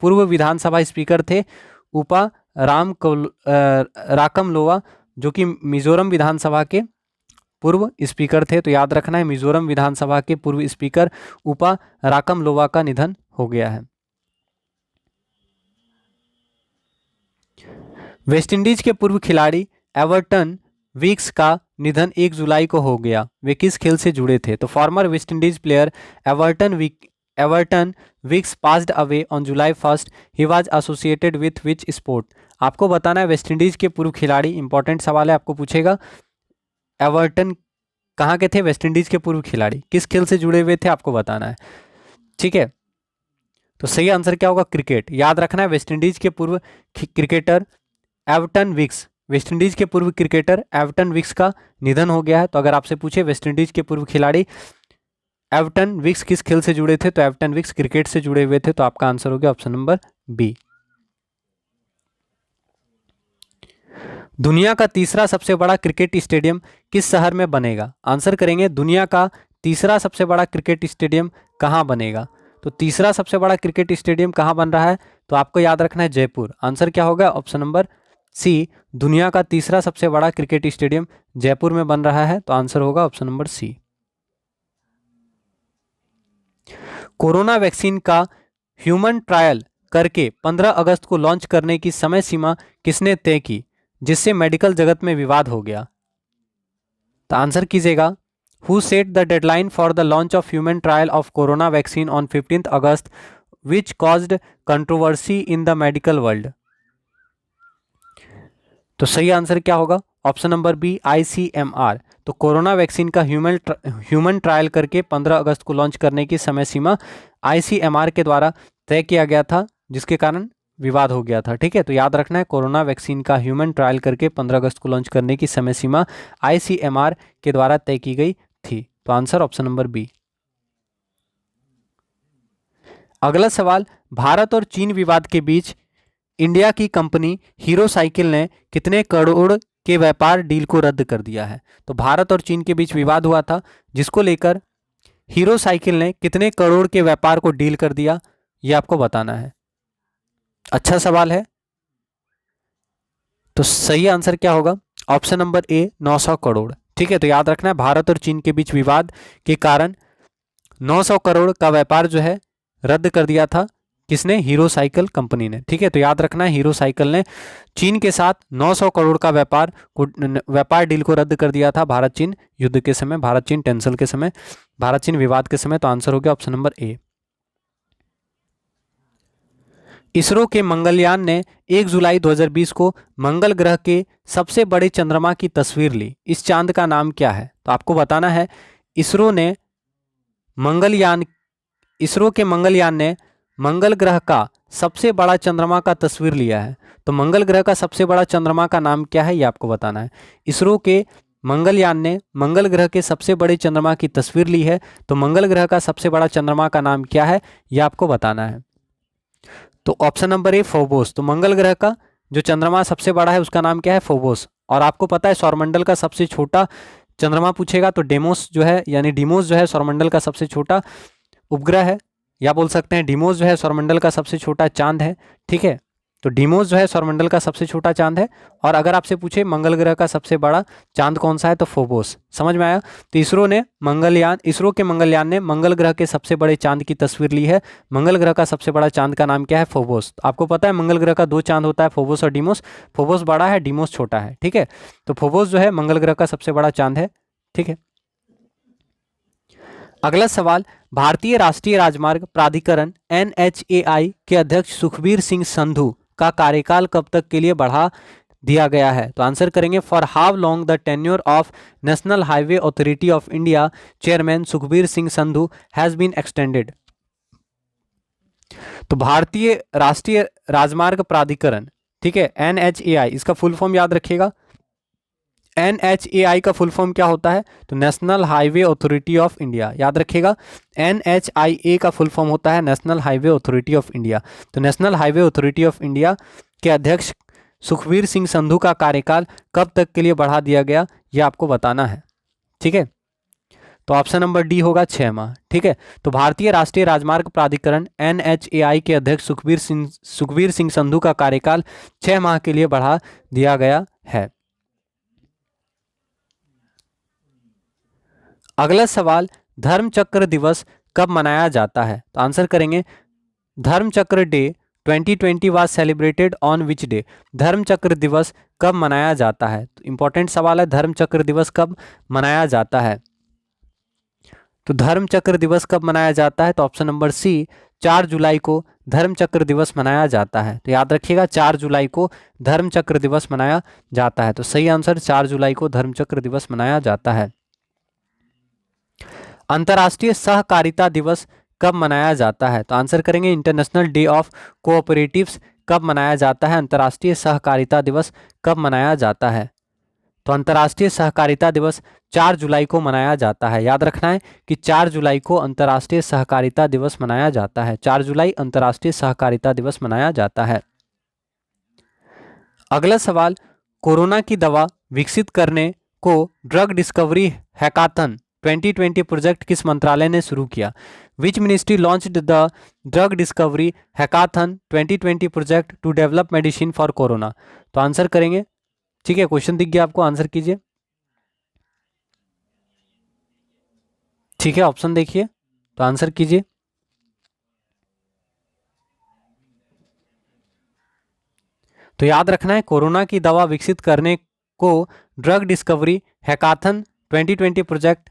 पूर्व विधानसभा स्पीकर थे उपा राकमलोवा, जो कि मिजोरम विधानसभा के पूर्व स्पीकर थे। तो याद रखना है, मिजोरम विधानसभा के पूर्व स्पीकर उपा राकमलोवा का निधन हो गया है। वेस्टइंडीज के पूर्व खिलाड़ी एवर्टन विक्स का निधन 1 जुलाई को हो गया, वे किस खेल से जुड़े थे? तो former West Indies player Everton Weekes passed away on July 1st. He was associated with which sport? आपको बताना है, वेस्टइंडीज के पूर्व खिलाड़ी, इंपॉर्टेंट सवाल है, आपको पूछेगा, एवर्टन कहाँ के थे? वेस्टइंडीज के पूर्व खिलाड़ी किस खेल से जुड़े हुए थे, आपको बताना है। ठीक है, तो सही आंसर क्या होगा? क्रिकेट। याद रखना है, वेस्टइंडीज के पूर्व क्रिकेटर एवर्टन विक्स, वेस्टइंडीज के पूर्व क्रिकेटर एवर्टन विक्स का निधन हो गया है। तो अगर आपसे पूछे वेस्टइंडीज के पूर्व खिलाड़ी एवर्टन विक्स किस खेल से जुड़े थे, तो एवर्टन विक्स क्रिकेट से जुड़े हुए थे। तो आपका आंसर हो गया ऑप्शन नंबर बी। दुनिया का तीसरा सबसे बड़ा क्रिकेट स्टेडियम किस शहर में बनेगा? आंसर करेंगे, दुनिया का तीसरा सबसे बड़ा क्रिकेट स्टेडियम कहाँ बनेगा? तो तीसरा सबसे बड़ा क्रिकेट स्टेडियम कहाँ बन रहा है? तो आपको याद रखना है जयपुर। आंसर क्या होगा? ऑप्शन नंबर सी, दुनिया का तीसरा सबसे बड़ा क्रिकेट स्टेडियम जयपुर में बन रहा है। तो आंसर होगा option number C. Corona vaccine का ह्यूमन ट्रायल करके 15 अगस्त को लॉन्च करने की समय सीमा किसने तय की, जिससे मेडिकल जगत में विवाद हो गया? तो आंसर कीजिएगा, who set the deadline for the launch of human trial of corona vaccine on 15 August which caused controversy in the medical world? तो सही आंसर क्या होगा? Option number B, ICMR। तो कोरोना वैक्सीन का ह्यूमन ट्रायल करके 15 अगस्त को लॉन्च करने की समय सीमा ICMR के द्वारा तय किया गया था, जिसके कारण विवाद हो गया था। ठीक है, तो याद रखना है, कोरोना वैक्सीन का ह्यूमन ट्रायल करके 15 अगस्त को लॉन्च करने की समय सीमा ICMR के द्वारा तय की गई थी। तो आंसर ऑप्शन नंबर बी। अगला सवाल, भारत और चीन विवाद के बीच इंडिया की कंपनी हीरो साइकिल ने कितने करोड़ के व्यापार डील को रद्द कर दिया है? तो भारत और चीन के बीच विवाद हुआ था, जिसको लेकर हीरो साइकिल ने कितने करोड़ के व्यापार को डील कर दिया, यह आपको बताना है। अच्छा सवाल है। तो सही आंसर क्या होगा? ऑप्शन नंबर ए, 900 करोड़। ठीक है, तो याद रखना है, भारत और चीन के बीच विवाद के कारण 900 करोड़ का व्यापार जो है रद्द कर दिया था। किसने? हीरो साइकिल कंपनी ने। ठीक है, तो याद रखना है, हीरो साइकिल ने चीन के साथ 900 करोड़ का व्यापार डील को रद्द कर दिया था भारत चीन युद्ध के समय, भारत चीन टेंशन के समय, भारत चीन विवाद के समय। तो आंसर हो गया ऑप्शन नंबर ए। इसरो के मंगलयान ने 1 जुलाई 2020 को मंगल ग्रह के सबसे बड़े चंद्रमा की तस्वीर ली। इस चांद का नाम क्या है? तो आपको बताना है, इसरो के मंगलयान ने मंगल ग्रह का सबसे बड़ा चंद्रमा का तस्वीर लिया है। तो मंगल ग्रह का सबसे बड़ा चंद्रमा का नाम क्या है, ये आपको बताना है। इसरो के मंगलयान ने मंगल ग्रह के सबसे बड़े चंद्रमा की तस्वीर ली है। तो मंगल ग्रह का सबसे बड़ा चंद्रमा का नाम क्या है, यह आपको बताना है। तो ऑप्शन नंबर ए, फोबोस। तो मंगल ग्रह का जो चंद्रमा सबसे बड़ा है उसका नाम क्या है? फोबोस। और आपको पता है सौरमंडल का सबसे छोटा चंद्रमा पूछेगा तो डेमोस जो है, यानी डीमोस जो है सौरमंडल का सबसे छोटा उपग्रह है, या बोल सकते हैं डीमोस जो है सौरमंडल का सबसे छोटा चांद है। ठीक है, तो डीमोस जो है सौरमंडल का सबसे छोटा चांद है। और अगर आपसे पूछे मंगल ग्रह का सबसे बड़ा चांद कौन सा है, तो फोबोस। समझ में आया? तो इसरो के मंगलयान ने मंगल ग्रह के सबसे बड़े चांद की तस्वीर ली है। मंगल ग्रह का सबसे बड़ा चांद का नाम क्या है? फोबोस। आपको पता है मंगल ग्रह का 2 चांद होता है, फोबोस और डीमोस। फोबोस बड़ा है, डीमोस छोटा है। ठीक है, तो फोबोस जो है मंगल ग्रह का सबसे बड़ा चांद है। ठीक है, अगला सवाल, भारतीय राष्ट्रीय राजमार्ग प्राधिकरण NHAI के अध्यक्ष सुखबीर सिंह संधू का कार्यकाल कब तक के लिए बढ़ा दिया गया है? तो आंसर करेंगे, for how long the tenure of National highway authority of India chairman Sukhbir Singh Sandhu has been extended. तो भारतीय राष्ट्रीय राजमार्ग प्राधिकरण, ठीक है, NHAI, इसका फुल फॉर्म याद रखिएगा। NHAI का फुल फॉर्म क्या होता है? तो national highway authority of India. याद रखिएगा, NHIA का फुल फॉर्म होता है national highway authority of India. तो national highway authority of India के अध्यक्ष सुखबीर सिंह संधू का कार्यकाल कब तक के लिए बढ़ा दिया गया, यह आपको बताना है। ठीक है, तो ऑप्शन नंबर डी होगा 6 माह। ठीक है, तो भारतीय राष्ट्रीय राजमार्ग प्राधिकरण NHAI के अध्यक्ष सुखबीर सिंह संधू का कार्यकाल 6 माह के लिए बढ़ा दिया गया है। अगला सवाल, धर्मचक्र दिवस कब मनाया जाता है? तो आंसर करेंगे, Dharmachakra day 2020 was celebrated on which day? Dharmachakra दिवस कब मनाया जाता है? तो इंपॉर्टेंट सवाल है, धर्मचक्र दिवस कब मनाया जाता है? तो धर्मचक्र दिवस कब मनाया जाता है? तो ऑप्शन नंबर सी, 4 जुलाई को धर्मचक्र दिवस मनाया जाता है। तो याद रखिएगा, 4 जुलाई को धर्मचक्र दिवस मनाया जाता है। तो सही आंसर 4 जुलाई को धर्मचक्र दिवस मनाया जाता है। अंतर्राष्ट्रीय सहकारिता दिवस कब मनाया जाता है? तो आंसर करेंगे, इंटरनेशनल डे ऑफ कोऑपरेटिव्स कब मनाया जाता है? अंतर्राष्ट्रीय सहकारिता दिवस कब मनाया जाता है? तो अंतर्राष्ट्रीय सहकारिता दिवस 4 जुलाई को मनाया जाता है। याद रखना है कि 4 जुलाई को अंतर्राष्ट्रीय सहकारिता दिवस मनाया जाता है। 4 जुलाई अंतर्राष्ट्रीय सहकारिता दिवस मनाया जाता है। अगला सवाल, कोरोना की दवा विकसित करने को ड्रग डिस्कवरी हैकाथन 2020 प्रोजेक्ट किस मंत्रालय ने शुरू किया? Which ministry launched the drug discovery hackathon 2020 project to develop medicine for corona? तो आंसर करेंगे, ठीक है, क्वेश्चन दिख गया आपको, आंसर कीजिए। ठीक है, ऑप्शन देखिए, तो आंसर कीजिए। तो याद रखना है, कोरोना की दवा विकसित करने को ड्रग डिस्कवरी हैकाथन 2020 प्रोजेक्ट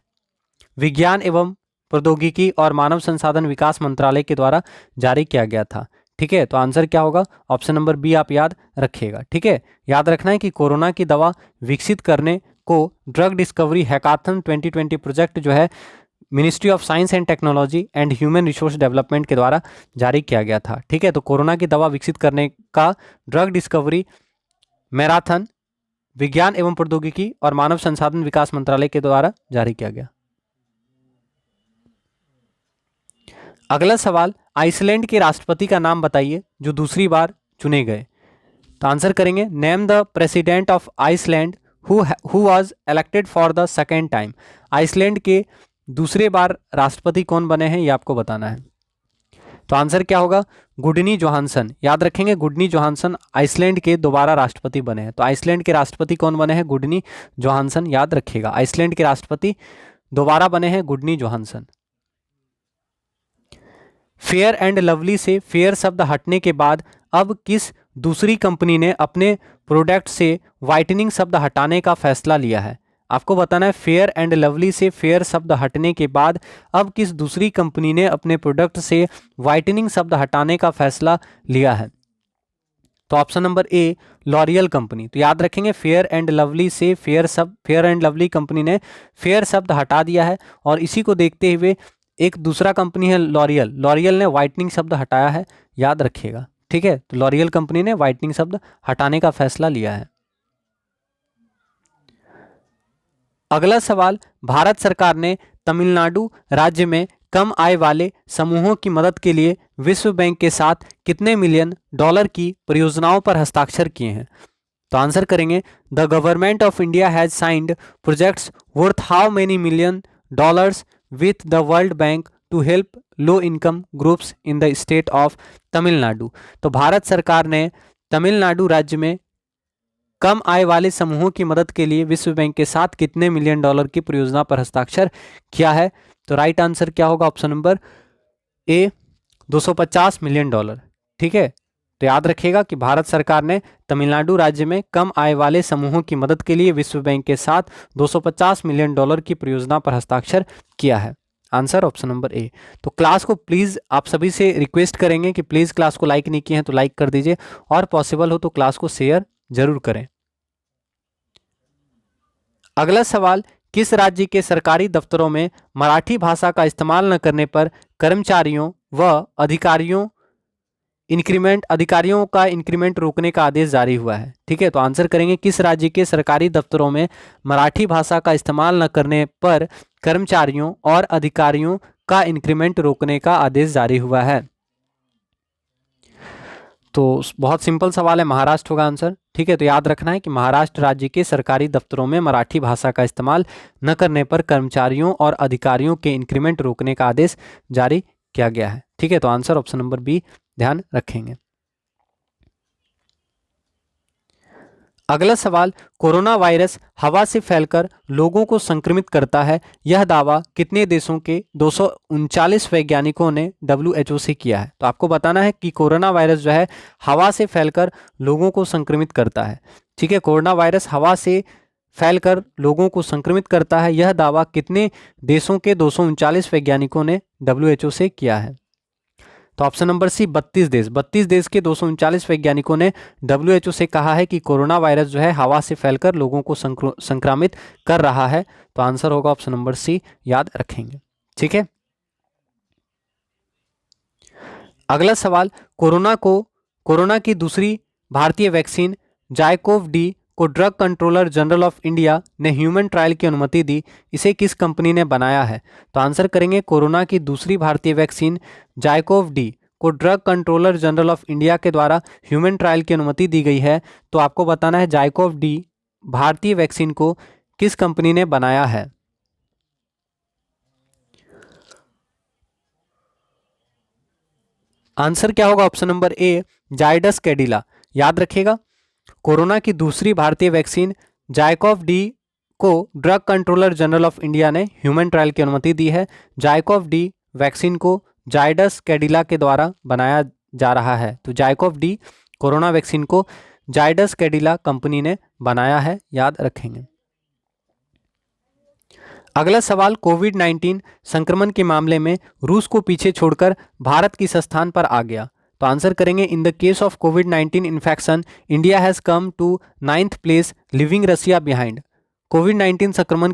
विज्ञान एवं प्रौद्योगिकी और मानव संसाधन विकास मंत्रालय के द्वारा जारी किया गया था। ठीक है, तो आंसर क्या होगा? ऑप्शन नंबर बी आप याद रखिएगा। ठीक है, याद रखना है कि कोरोना की दवा विकसित करने को ड्रग डिस्कवरी हैकाथन 2020 प्रोजेक्ट जो है ministry of science and technology and human resource development के द्वारा जारी किया गया था। ठीक है, तो कोरोना की दवा विकसित करने का ड्रग डिस्कवरी मैराथन विज्ञान एवं प्रौद्योगिकी और मानव संसाधन विकास मंत्रालय के द्वारा जारी किया गया। अगला सवाल, आइसलैंड के राष्ट्रपति का नाम बताइए जो दूसरी बार चुने गए। तो आंसर करेंगे, name the president of Iceland who was elected for the second time. Iceland के दूसरे बार राष्ट्रपति कौन बने हैं, ये आपको बताना है। तो आंसर क्या होगा? गुडनी जोहानसन। याद रखेंगे, गुडनी जोहानसन आइसलैंड के दोबारा राष्ट्रपति बने हैं। तो आइसलैंड के राष्ट्रपति कौन बने हैं? गुडनी जोहानसन। याद रखिएगा, आइसलैंड के राष्ट्रपति दोबारा बने हैं गुडनी जोहानसन। फेयर एंड लवली से फेयर शब्द हटने के बाद अब किस दूसरी कंपनी ने अपने प्रोडक्ट से व्हाइटनिंग शब्द हटाने का फैसला लिया है? आपको बताना है, फेयर एंड लवली से फेयर शब्द हटने के बाद अब किस दूसरी कंपनी ने अपने प्रोडक्ट से व्हाइटनिंग शब्द हटाने का फैसला लिया है? तो ऑप्शन नंबर ए, लॉरियल कंपनी। तो याद रखेंगे, फेयर एंड लवली से फेयर एंड लवली कंपनी ने फेयर शब्द हटा दिया है और इसी को देखते हुए एक दूसरा कंपनी है लॉरियल, लॉरियल ने व्हाइटनिंग शब्द हटाया है। याद रखिएगा, ठीक है, तो लॉरियल कंपनी ने व्हाइटनिंग शब्द हटाने का फैसला लिया है। अगला सवाल, भारत सरकार ने तमिलनाडु राज्य में कम आय वाले समूहों की मदद के लिए विश्व बैंक के साथ कितने मिलियन डॉलर की परियोजनाओं पर हस्ताक्षर किए हैं? तो आंसर करेंगे, the government of India has signed projects worth how many million dollars with the World Bank to help low income groups in the state of Tamil Nadu. तो भारत सरकार ने तमिलनाडु राज्य में कम आय वाले समूहों की मदद के लिए विश्व बैंक के साथ कितने मिलियन डॉलर की परियोजना पर हस्ताक्षर किया है? तो राइट आंसर क्या होगा? ऑप्शन नंबर ए, 250 मिलियन डॉलर। ठीक है, तो याद रखिएगा कि भारत सरकार ने तमिलनाडु राज्य में कम आय वाले समूहों की मदद के लिए विश्व बैंक के साथ 250 मिलियन डॉलर की परियोजना पर हस्ताक्षर किया है। आंसर ऑप्शन नंबर ए। तो क्लास को प्लीज़ आप सभी से रिक्वेस्ट करेंगे कि प्लीज़ क्लास को लाइक नहीं किए हैं तो लाइक कर दीजिए और पॉसिबल हो तो क्लास को शेयर जरूर करें। अगला सवाल, किस राज्य के सरकारी दफ्तरों में मराठी भाषा का इस्तेमाल न करने पर कर्मचारियों व अधिकारियों का इंक्रीमेंट रोकने का आदेश जारी हुआ है? ठीक है, तो आंसर करेंगे, किस राज्य के सरकारी दफ्तरों में मराठी भाषा का इस्तेमाल न करने पर कर्मचारियों और अधिकारियों का इंक्रीमेंट रोकने का आदेश जारी हुआ है? तो बहुत सिंपल सवाल है, महाराष्ट्र होगा आंसर। ठीक है, तो याद रखना है कि महाराष्ट्र राज्य के सरकारी दफ्तरों में मराठी भाषा का इस्तेमाल न करने पर कर्मचारियों और अधिकारियों के इंक्रीमेंट रोकने का आदेश जारी किया गया है। ठीक है, तो आंसर ऑप्शन नंबर बी ध्यान रखेंगे। अगला सवाल, कोरोना वायरस हवा से फैलकर लोगों को संक्रमित करता है, यह दावा कितने देशों के 239 वैज्ञानिकों ने WHO से किया है? तो आपको बताना है कि कोरोना वायरस जो है हवा से फैलकर लोगों को संक्रमित करता है। ठीक है, कोरोना वायरस हवा से फैलकर लोगों को संक्रमित करता है, यह दावा कितने देशों के 239 वैज्ञानिकों ने WHO से किया है? तो ऑप्शन नंबर सी, 32 देश के 239 वैज्ञानिकों ने WHO से कहा है कि कोरोना वायरस जो है हवा से फैलकर लोगों को संक्रमित कर रहा है। तो आंसर होगा ऑप्शन नंबर सी, याद रखेंगे। ठीक है, अगला सवाल, कोरोना की दूसरी भारतीय वैक्सीन जायकोव डी को drug controller general of India ने ह्यूमन ट्रायल की अनुमति दी, इसे किस कंपनी ने बनाया है? तो आंसर करेंगे, कोरोना की दूसरी भारतीय वैक्सीन जायकोव डी को drug controller general of India के द्वारा ह्यूमन ट्रायल की अनुमति दी गई है। तो आपको बताना है जायकोव डी भारतीय वैक्सीन को किस कंपनी ने बनाया है? आंसर क्या होगा? ऑप्शन नंबर ए जायडस कैडिला। याद रखिएगा, कोरोना की दूसरी भारतीय वैक्सीन जायकोव डी को drug controller general of India ने ह्यूमन ट्रायल की अनुमति दी है। जायकोव डी वैक्सीन को जायडस कैडिला के द्वारा बनाया जा रहा है। तो जायकोव डी कोरोना वैक्सीन को जायडस कैडिला कंपनी ने बनाया है, याद रखेंगे। अगला सवाल, कोविड 19 संक्रमण के मामले में रूस को पीछे छोड़कर भारत किस स्थान पर आ गया? तो आंसर करेंगे, in the case of covid 19 infection India has come to 9th place leaving Russia behind. Covid 19 संक्रमण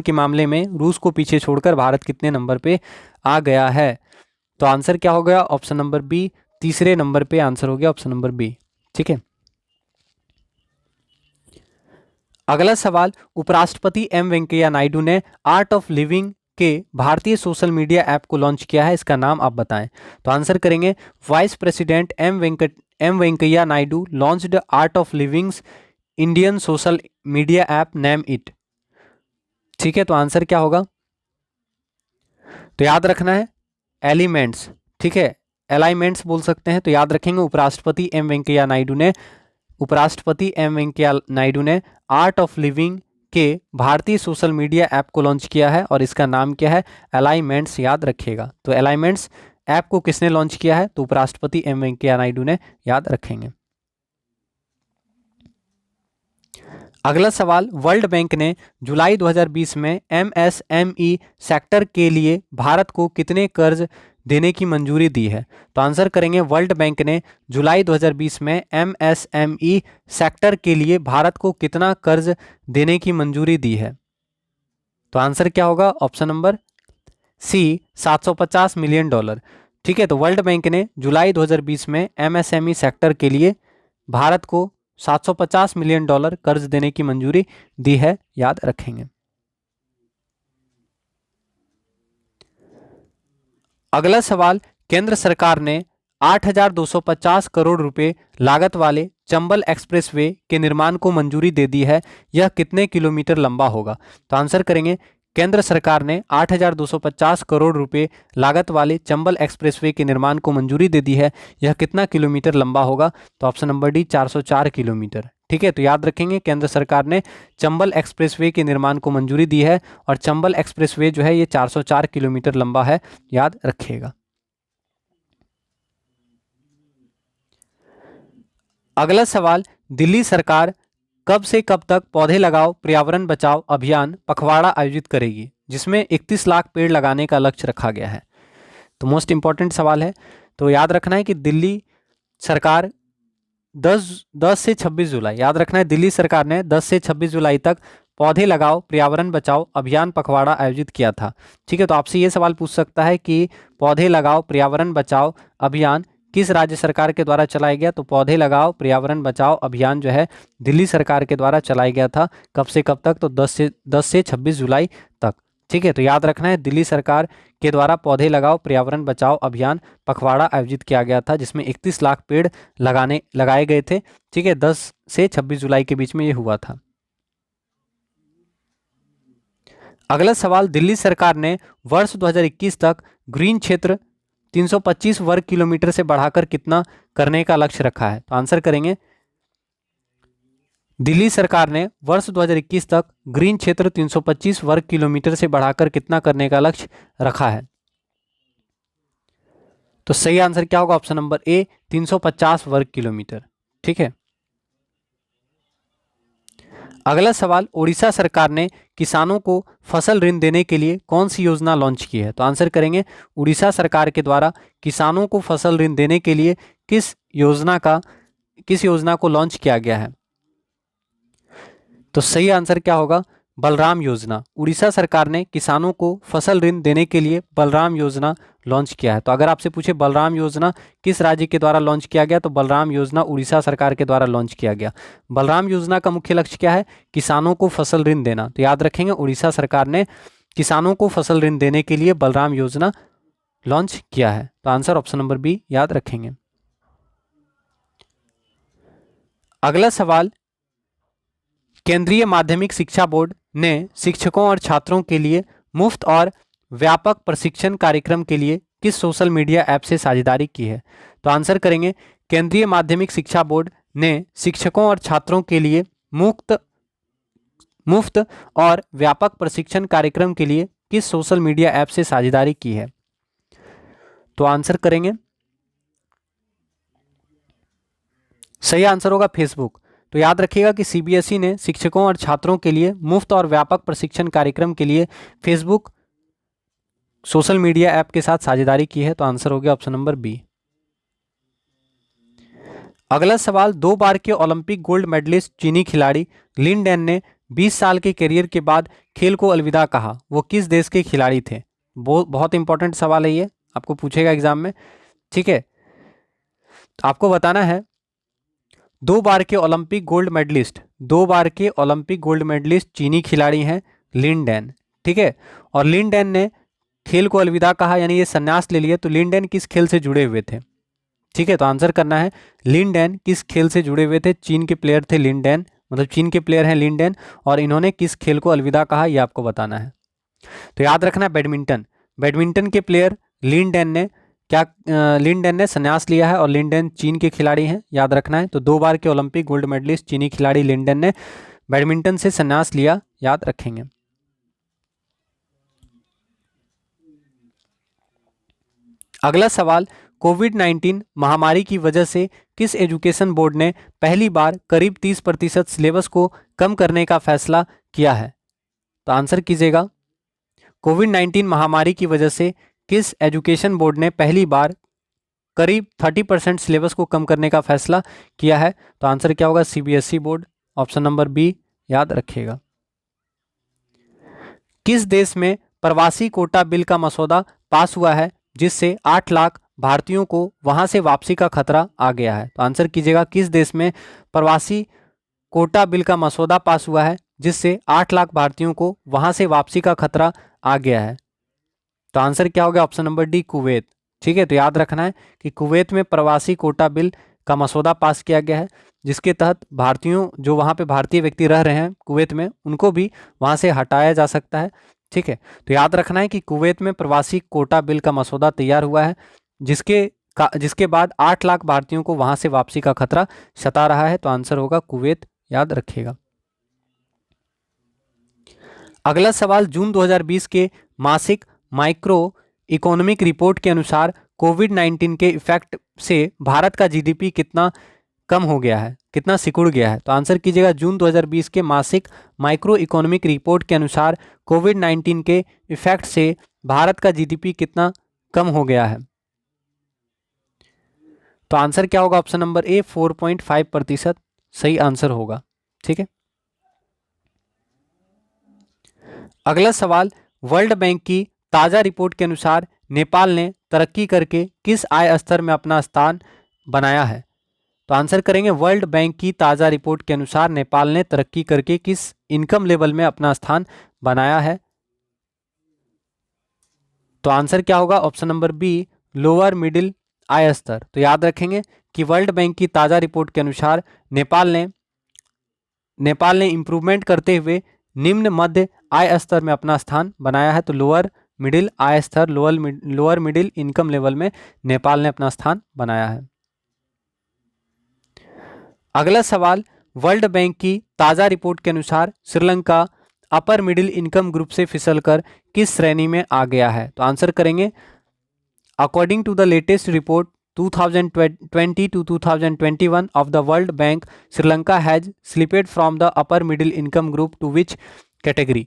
के मामले में रूस को पीछे छोड़कर भारत कितने नंबर पे आ गया है? तो आंसर क्या हो गया? ऑप्शन नंबर बी, तीसरे नंबर पे आंसर हो गया ऑप्शन नंबर बी। ठीक है। अगला सवाल, उपराष्ट्रपति एम वेंकैया नायडू ने आर्ट ऑफ लिविंग के भारतीय सोशल मीडिया ऐप को लॉन्च किया है, इसका नाम आप बताएं। तो आंसर करेंगे, vice president M Venkaiah Naidu launched Art of Living's Indian social media app name it. ठीक है, तो आंसर क्या होगा? तो याद रखना है एलिमेंट्स। ठीक है, अलाइनमेंट्स बोल सकते हैं। तो याद रखेंगे, उपराष्ट्रपति एम वेंकैया नायडू ने आर्ट ऑफ लिविंग के भारतीय सोशल मीडिया ऐप को लॉन्च किया है और इसका नाम क्या है? अलाइनमेंट्स, याद रखिएगा। तो अलाइनमेंट्स ऐप को किसने लॉन्च किया है? तो उपराष्ट्रपति एम वेंकैया नायडू ने, याद रखेंगे। अगला सवाल, वर्ल्ड बैंक ने जुलाई 2020 में एमएसएमई सेक्टर के लिए भारत को कितने कर्ज देने की मंजूरी दी है? तो आंसर करेंगे, वर्ल्ड बैंक ने जुलाई 2020 में एमएसएमई सेक्टर के लिए भारत को कितना कर्ज देने की मंजूरी दी है? तो आंसर क्या होगा? Option number C, $750 million. ठीक है, तो वर्ल्ड बैंक ने जुलाई 2020 में एमएसएमई सेक्टर के लिए भारत को $750 मिलियन कर्ज देने की मंजूरी दी है, याद रखेंगे। अगला सवाल, केंद्र सरकार ने 8,250 करोड़ रुपए लागत वाले चंबल एक्सप्रेसवे के निर्माण को मंजूरी दे दी है, यह कितने किलोमीटर लंबा होगा? तो आंसर करेंगे, केंद्र सरकार ने 8,250 करोड़ रुपए लागत वाले चंबल एक्सप्रेसवे के निर्माण को मंजूरी दे दी है, यह कितना किलोमीटर लंबा होगा? तो ऑप्शन नंबर डी, 404 किलोमीटर। ठीक है, तो याद रखेंगे, केंद्र सरकार ने चंबल एक्सप्रेसवे के निर्माण को मंजूरी दी है और चंबल एक्सप्रेसवे जो है ये 404 किलोमीटर लंबा है, याद रखिएगा। अगला सवाल, दिल्ली सरकार कब से कब तक पौधे लगाओ पर्यावरण बचाओ अभियान पखवाड़ा आयोजित करेगी, जिसमें 31 लाख पेड़ लगाने का लक्ष्य रखा गया है? तो मोस्ट इंपॉर्टेंट सवाल है। तो याद रखना है कि दिल्ली सरकार 10 से 26 जुलाई, याद रखना है, दिल्ली सरकार ने 10 से 26 जुलाई तक पौधे लगाओ पर्यावरण बचाओ अभियान पखवाड़ा आयोजित किया था। ठीक है, तो आपसे ये सवाल पूछ सकता है कि पौधे लगाओ पर्यावरण बचाओ अभियान किस राज्य सरकार के द्वारा चलाया गया? तो पौधे लगाओ पर्यावरण बचाओ अभियान जो है दिल्ली सरकार के द्वारा चलाया गया था। कब से कब तक? तो 10 से 26 जुलाई तक। ठीक है, तो याद रखना है, दिल्ली सरकार के द्वारा पौधे लगाओ पर्यावरण बचाओ अभियान पखवाड़ा आयोजित किया गया था, जिसमें 31 लाख पेड़ लगाए गए थे। ठीक है, 10 से 26 जुलाई के बीच में ये हुआ था। अगला सवाल, दिल्ली सरकार ने वर्ष 2021 तक ग्रीन क्षेत्र 325 वर्ग किलोमीटर से बढ़ाकर कितना करने का लक्ष्य रखा है? तो आंसर करेंगे, दिल्ली सरकार ने वर्ष 2021 तक ग्रीन क्षेत्र 325 वर्ग किलोमीटर से बढ़ाकर कितना करने का लक्ष्य रखा है? तो सही आंसर क्या होगा? ऑप्शन नंबर ए, 350 वर्ग किलोमीटर। ठीक है। अगला सवाल, उड़ीसा सरकार ने किसानों को फसल ऋण देने के लिए कौन सी योजना लॉन्च की है? तो आंसर करेंगे, उड़ीसा सरकार के द्वारा किसानों को फसल ऋण देने के लिए किस योजना को लॉन्च किया गया है? तो सही आंसर क्या होगा? बलराम योजना। उड़ीसा सरकार ने किसानों को फसल ऋण देने के लिए बलराम योजना लॉन्च किया है। तो अगर आपसे पूछे बलराम योजना किस राज्य के द्वारा लॉन्च किया गया, तो बलराम योजना उड़ीसा सरकार के द्वारा लॉन्च किया गया। बलराम योजना का मुख्य लक्ष्य क्या है? किसानों को फसल ऋण देना। तो याद रखेंगे, उड़ीसा सरकार ने किसानों को फसल ऋण देने के लिए बलराम योजना लॉन्च किया है। तो आंसर ऑप्शन नंबर बी, याद रखेंगे। अगला सवाल, केंद्रीय माध्यमिक शिक्षा बोर्ड ने शिक्षकों और छात्रों के लिए मुफ्त और व्यापक प्रशिक्षण कार्यक्रम के लिए किस सोशल मीडिया ऐप से साझेदारी की है? तो आंसर करेंगे केंद्रीय माध्यमिक शिक्षा बोर्ड ने शिक्षकों और छात्रों के लिए मुफ्त और व्यापक प्रशिक्षण कार्यक्रम के लिए किस सोशल मीडिया ऐप से साझेदारी की है? तो आंसर करेंगे, सही आंसर होगा फेसबुक। तो याद रखिएगा कि सीबीएसई ने शिक्षकों और छात्रों के लिए मुफ्त और व्यापक प्रशिक्षण कार्यक्रम के लिए फेसबुक सोशल मीडिया ऐप के साथ साझेदारी की है। तो आंसर हो गया ऑप्शन नंबर बी। अगला सवाल, 2 बार के ओलंपिक गोल्ड मेडलिस्ट चीनी खिलाड़ी लिन डैन ने 20 साल के करियर के बाद खेल को अलविदा कहा, वो किस देश के खिलाड़ी थे? बहुत इंपॉर्टेंट सवाल है ये, आपको पूछेगा एग्जाम में। ठीक है, तो आपको बताना है 2 बार के ओलंपिक गोल्ड मेडलिस्ट चीनी खिलाड़ी हैं लिन डैन। ठीक है, और लिन डैन ने खेल को अलविदा कहा यानी ये संन्यास ले लिया। तो लिन डैन किस खेल से जुड़े हुए थे? ठीक है, तो आंसर करना है लिन डैन किस खेल से जुड़े हुए थे? चीन के प्लेयर थे लिन डैन, मतलब चीन के प्लेयर हैं लिन डैन, और इन्होंने किस खेल को अलविदा कहा ये आपको बताना है। तो याद रखना है बैडमिंटन के प्लेयर लिन डैन ने संन्यास लिया है और लिन डैन चीन के खिलाड़ी हैं, याद रखना है। तो 2 बार के ओलंपिक गोल्ड मेडलिस्ट चीनी खिलाड़ी लिन डैन ने बैडमिंटन से संन्यास लिया, याद रखेंगे। अगला सवाल, कोविड-19 महामारी की वजह से किस एजुकेशन बोर्ड ने पहली बार करीब 30% सिलेबस को कम करने का फैसला किया है? तो आंसर कीजिएगा, कोविड-19 महामारी की वजह से किस एजुकेशन बोर्ड ने पहली बार करीब 30% सिलेबस को कम करने का फैसला किया है? तो आंसर क्या होगा? CBSE board, option number B, याद रखिएगा। किस देश में प्रवासी कोटा बिल का मसौदा पास हुआ है जिससे 8 लाख भारतीयों को वहां से वापसी का खतरा आ गया है? तो आंसर कीजिएगा, किस देश में प्रवासी कोटा बिल का मसौदा पास हुआ है जिससे 8 लाख भारतीयों को वहां से वापसी का खतरा आ गया है? तो आंसर क्या हो गया? Option number D, Kuwait. ठीक है, तो याद रखना है कि कुवैत में प्रवासी कोटा बिल का मसौदा पास किया गया है जिसके तहत भारतीयों, जो वहाँ पे भारतीय व्यक्ति रह रहे हैं कुवैत में, उनको भी वहाँ से हटाया जा सकता है। ठीक है, तो याद रखना है कि कुवैत में प्रवासी कोटा बिल का मसौदा तैयार हुआ है जिसके बाद 8 लाख भारतीयों को वहाँ से वापसी का खतरा सता रहा है। तो आंसर होगा कुवैत, याद रखिएगा। अगला सवाल, जून 2020 के मासिक माइक्रो इकोनॉमिक रिपोर्ट के अनुसार कोविड-19 के इफेक्ट से भारत का जीडीपी कितना कम हो गया है, कितना सिकुड़ गया है? तो आंसर कीजिएगा, जून 2020 के मासिक माइक्रो इकोनॉमिक रिपोर्ट के अनुसार कोविड-19 के इफेक्ट से भारत का जीडीपी कितना कम हो गया है? तो आंसर क्या होगा? ऑप्शन नंबर ए, 4.5% सही आंसर होगा। ठीक है, अगला सवाल, वर्ल्ड बैंक की ताज़ा रिपोर्ट के अनुसार नेपाल ने तरक्की करके किस आय स्तर में अपना स्थान बनाया है? तो आंसर करेंगे, वर्ल्ड बैंक की ताज़ा रिपोर्ट के अनुसार नेपाल ने तरक्की करके किस इनकम लेवल में अपना स्थान बनाया है? तो आंसर क्या होगा? Option number B, lower middle आय स्तर। तो याद रखेंगे कि वर्ल्ड बैंक की ताज़ा रिपोर्ट के अनुसार नेपाल ने इंप्रूवमेंट करते हुए निम्न मध्य आय स्तर में अपना स्थान बनाया है। तो लोअर मिडिल आय स्तर, लोअर मिडिल इनकम लेवल में नेपाल ने अपना स्थान बनाया है। अगला सवाल, वर्ल्ड बैंक की ताज़ा रिपोर्ट के अनुसार Sri Lanka upper middle income group से फिसलकर किस श्रेणी में आ गया है? तो आंसर करेंगे, according to the latest report 2020 to 2021 of the World Bank, Sri has slipped from the upper middle income group to which category?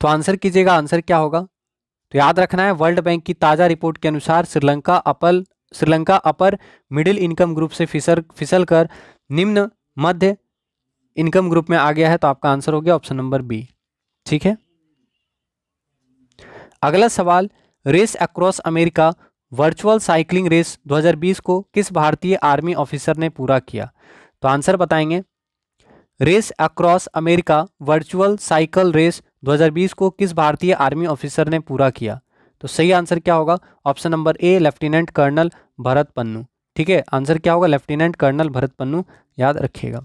तो आंसर कीजिएगा, आंसर क्या होगा? तो याद रखना है, वर्ल्ड बैंक की ताज़ा रिपोर्ट के अनुसार Sri Lanka upper middle income group से फिसल कर निम्न मध्य इनकम ग्रुप में आ गया है। तो आपका आंसर हो गया ऑप्शन नंबर बी। ठीक है, अगला सवाल, race across America virtual cycling race 2020 को किस भारतीय आर्मी ऑफिसर ने पूरा किया? तो आंसर बताएंगे, race across America virtual cycle race 2020 को किस भारतीय आर्मी ऑफिसर ने पूरा किया? तो सही आंसर क्या होगा? Option number A, lieutenant colonel Bharat Pannu. ठीक है, आंसर क्या होगा? लेफ्टिनेंट कर्नल भरत पन्नू, याद रखिएगा।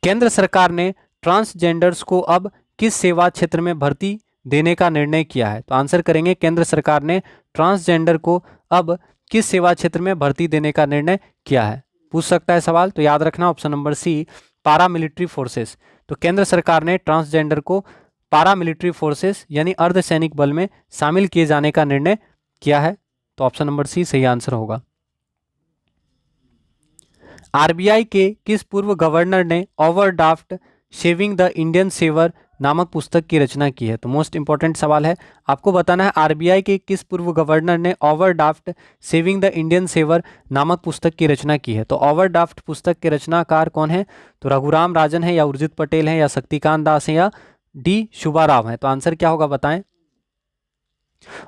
केंद्र सरकार ने ट्रांसजेंडर्स को अब किस सेवा क्षेत्र में भर्ती देने का निर्णय किया है? तो आंसर करेंगे केंद्र सरकार ने ट्रांसजेंडर को अब किस सेवा क्षेत्र में भर्ती देने का निर्णय किया है? पूछ सकता है सवाल, तो याद रखना option number C, paramilitary forces. तो केंद्र सरकार ने ट्रांसजेंडर को पारामिलिट्री फोर्सेस यानी अर्धसैनिक बल में शामिल किए जाने का निर्णय किया है। तो ऑप्शन नंबर सी सही आंसर होगा। आरबीआई के किस पूर्व गवर्नर ने overdraft saving the Indian saver नामक पुस्तक की रचना की है? तो मोस्ट इंपॉर्टेंट सवाल है, आपको बताना है आरबीआई के किस पूर्व गवर्नर ने overdraft saving the Indian saver नामक पुस्तक की रचना की है। तो ओवरड्राफ्ट पुस्तक के रचनाकार कौन है? तो रघुराम राजन है, या उर्जित पटेल है, या शक्तिकांत दास है, या डी शुभा राव है? तो आंसर क्या होगा बताएं।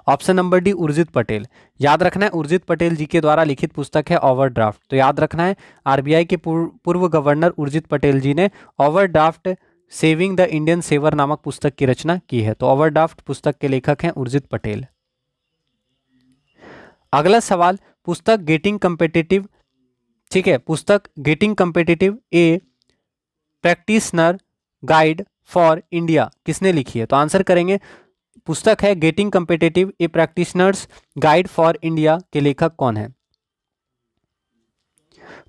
Option number D Urjit Patel. याद रखना है उर्जित पटेल जी के द्वारा लिखित पुस्तक है ओवरड्राफ्ट। तो याद रखना है आरबीआई के पूर्व गवर्नर उर्जित पटेल जी ने overdraft saving the Indian saver नामक पुस्तक की रचना की है। तो ओवरड्राफ्ट पुस्तक के लेखक हैं उर्जित पटेल। अगला सवाल, पुस्तक गेटिंग कम्पिटिटिव, ठीक है, पुस्तक getting competitive a practitioner guide for India किसने लिखी है? तो आंसर करेंगे पुस्तक है getting competitive a practitioner's guide for India के लेखक कौन है?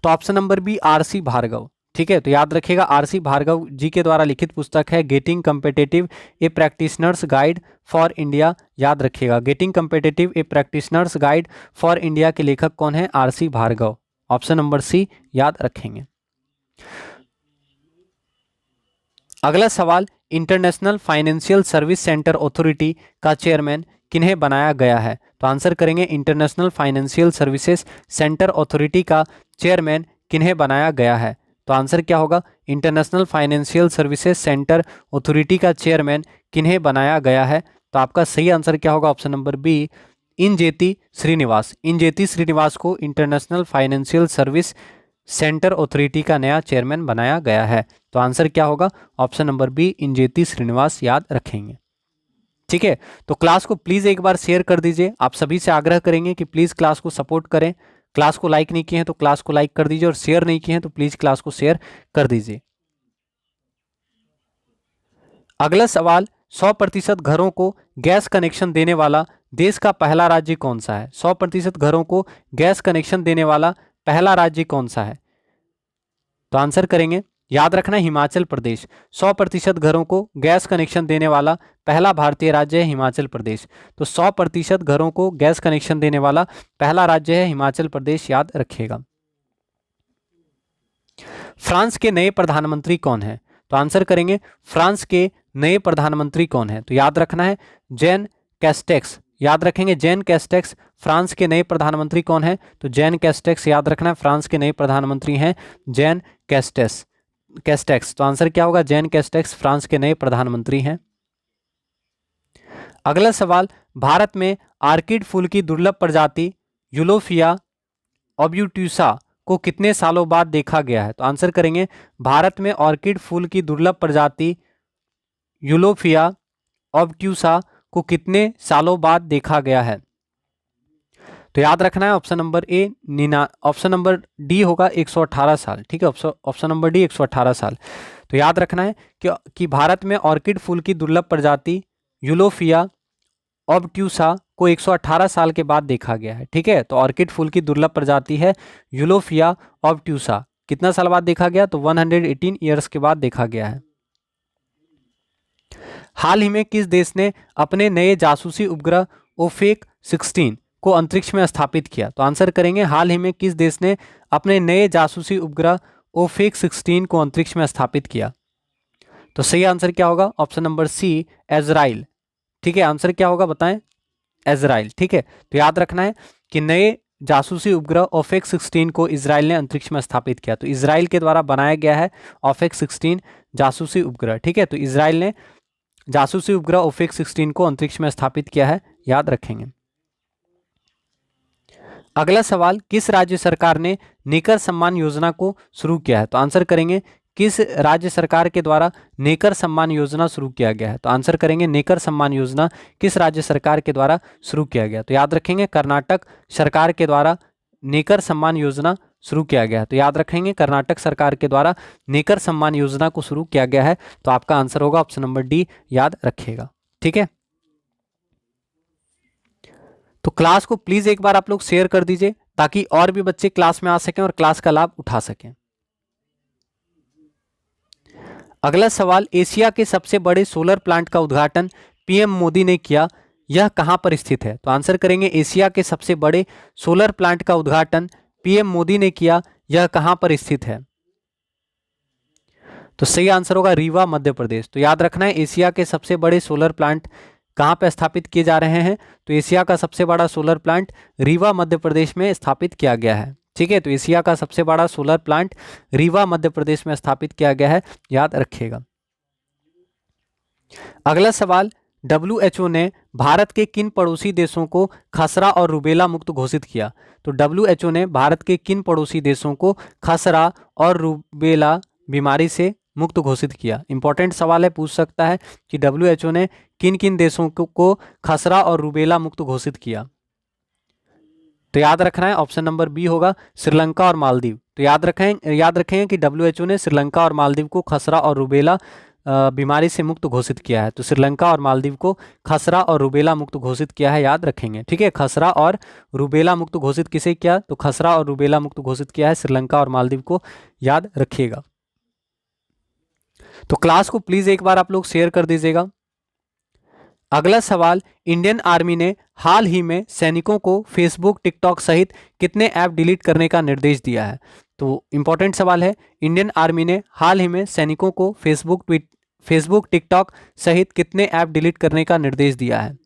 तो option number B RC Bhargava. ठीक है, तो याद रखिएगा आरसी भार्गव जी के द्वारा लिखित पुस्तक है getting competitive a practitioner's guide for India. याद रखिएगा getting competitive a practitioner's guide for India के लेखक कौन है? RC Bhargava. Option number C याद रखेंगे। अगला सवाल, international financial service centre authority का चेयरमैन किन्हें बनाया गया है? तो आंसर करेंगे international financial services centre authority का चेयरमैन किन्हें बनाया गया है? तो आंसर क्या होगा? International financial services centre authority का चेयरमैन किन्हें बनाया गया है? तो आपका सही आंसर क्या होगा? Option number B Injeti Srinivas. Injeti Srinivas को international financial service centre authority का नया चेयरमैन बनाया गया है। तो आंसर क्या होगा? Option number B Injeti Srinivas याद रखेंगे। ठीक है, तो क्लास को प्लीज़ एक बार शेयर कर दीजिए। आप सभी से आग्रह करेंगे कि प्लीज़ क्लास को सपोर्ट करें। क्लास को लाइक नहीं किए हैं तो क्लास को लाइक कर दीजिए, और शेयर नहीं किए हैं तो प्लीज़ क्लास को शेयर कर दीजिए। अगला सवाल, 100% घरों को गैस कनेक्शन देने वाला देश का पहला राज्य कौन सा है? 100% घरों को गैस कनेक्शन देने वाला पहला राज्य कौन सा है? तो आंसर करेंगे, याद रखना हिमाचल प्रदेश। 100% घरों को गैस कनेक्शन देने वाला पहला भारतीय राज्य है हिमाचल प्रदेश। तो 100% घरों को गैस कनेक्शन देने वाला पहला राज्य है हिमाचल प्रदेश, याद रखिएगा। फ्रांस के नए प्रधानमंत्री कौन है? तो आंसर करेंगे फ्रांस के नए प्रधानमंत्री कौन है? तो याद रखना है जैन कैस्टेक्स। याद रखेंगे जैन कैस्टेक्स फ्रांस के नए प्रधानमंत्री कौन है? तो जैन कैस्टेक्स याद रखना है फ्रांस के नए प्रधानमंत्री हैं जैन कैस्टेक्स। तो आंसर क्या होगा? जैन कैस्टेक्स फ्रांस के नए प्रधानमंत्री हैं। अगला सवाल, भारत में आर्किड फूल की दुर्लभ प्रजाति यूलोफिया ऑब्यूट्यूसा को कितने सालों बाद देखा गया है? तो आंसर करेंगे भारत में ऑर्किड फूल की दुर्लभ प्रजाति यूलोफिया ऑब्ट्यूसा को कितने सालों बाद देखा गया है? तो याद रखना है option number A option number D होगा 118 साल। ठीक है, ऑप्शन नंबर डी 118 साल। तो याद रखना है कि भारत में ऑर्किड फूल की दुर्लभ प्रजाति यूलोफिया ऑब्ट्यूसा को 118 साल के बाद देखा गया है। ठीक है, तो ऑर्किड फूल की दुर्लभ प्रजाति है यूलोफिया ऑब्ट्यूसा। कितना साल बाद देखा गया? तो 118 ईयर्स के बाद देखा गया है। हाल ही में किस देश ने अपने नए जासूसी उपग्रह ओफेक 16 को अंतरिक्ष में स्थापित किया? तो आंसर करेंगे हाल ही में किस देश ने अपने नए जासूसी उपग्रह ओफेक 16 को अंतरिक्ष में स्थापित किया? तो सही आंसर क्या होगा? Option number C Israel. ठीक है, आंसर क्या होगा बताएं? इजराइल। ठीक है, तो याद रखना है कि नए जासूसी उपग्रह ओफेक 16 को इजराइल ने अंतरिक्ष में स्थापित किया। तो इजराइल के द्वारा बनाया गया है ओफेक 16 जासूसी उपग्रह। ठीक है, तो इजराइल ने जासूसी उपग्रह ओफेक 16 को अंतरिक्ष में स्थापित किया है, याद रखेंगे। अगला सवाल, किस राज्य सरकार ने नेकर सम्मान योजना को शुरू किया है? तो आंसर करेंगे किस राज्य सरकार के द्वारा नेकर सम्मान योजना शुरू किया गया है? तो आंसर करेंगे नेकर सम्मान योजना किस राज्य सरकार के द्वारा शुरू किया गया? तो याद रखेंगे कर्नाटक सरकार के द्वारा नेकर सम्मान योजना शुरू किया गया है। तो याद रखेंगे कर्नाटक सरकार के द्वारा नेकर सम्मान योजना को शुरू किया गया है। तो आपका आंसर होगा ऑप्शन नंबर डी, याद रखिएगा। ठीक है, तो क्लास को प्लीज एक बार आप लोग शेयर कर दीजिए ताकि और भी बच्चे क्लास में आ सकें और क्लास का लाभ उठा सकें। अगला सवाल, एशिया के सबसे बड़े सोलर प्लांट का उद्घाटन पीएम मोदी ने किया, यह कहां पर स्थित है? तो आंसर करेंगे एशिया के सबसे बड़े सोलर प्लांट का उद्घाटन पीएम मोदी ने किया, यह कहां पर स्थित है? तो सही आंसर होगा रीवा, मध्य प्रदेश। तो याद रखना है एशिया के सबसे बड़े सोलर प्लांट कहां पर स्थापित किए जा रहे हैं? तो एशिया का सबसे बड़ा सोलर प्लांट रीवा, मध्य प्रदेश में स्थापित किया गया है। ठीक है, तो एशिया का सबसे बड़ा सोलर प्लांट रीवा, मध्य प्रदेश में स्थापित किया गया है, याद रखिएगा। अगला सवाल, WHO ने भारत के किन पड़ोसी देशों को खसरा और रूबेला मुक्त घोषित किया? तो WHO ने भारत के किन पड़ोसी देशों को खसरा और रूबेला बीमारी से मुक्त घोषित किया? इंपॉर्टेंट सवाल है, पूछ सकता है कि WHO ने किन किन देशों को खसरा और रूबेला मुक्त घोषित किया? तो याद रखना है ऑप्शन नंबर बी होगा श्रीलंका और मालदीव। तो याद रखें कि WHO ने श्रीलंका और मालदीव को खसरा और रूबेला बीमारी से मुक्त घोषित किया है। तो श्रीलंका और मालदीव को खसरा और रूबेला मुक्त घोषित किया है, याद रखेंगे। ठीक है, खसरा और रूबेला मुक्त घोषित किसे किया? तो खसरा और रूबेला मुक्त घोषित किया है श्रीलंका और मालदीव को, याद रखिएगा। तो क्लास को प्लीज एक बार आप लोग शेयर कर दीजिएगा। अगला सवाल, इंडियन आर्मी ने हाल ही में सैनिकों को फेसबुक, टिकटॉक सहित कितने ऐप डिलीट करने का निर्देश दिया है? तो इंपॉर्टेंट सवाल है, इंडियन आर्मी ने हाल ही में सैनिकों को फेसबुक, टिकटॉक सहित कितने ऐप डिलीट करने का निर्देश दिया है?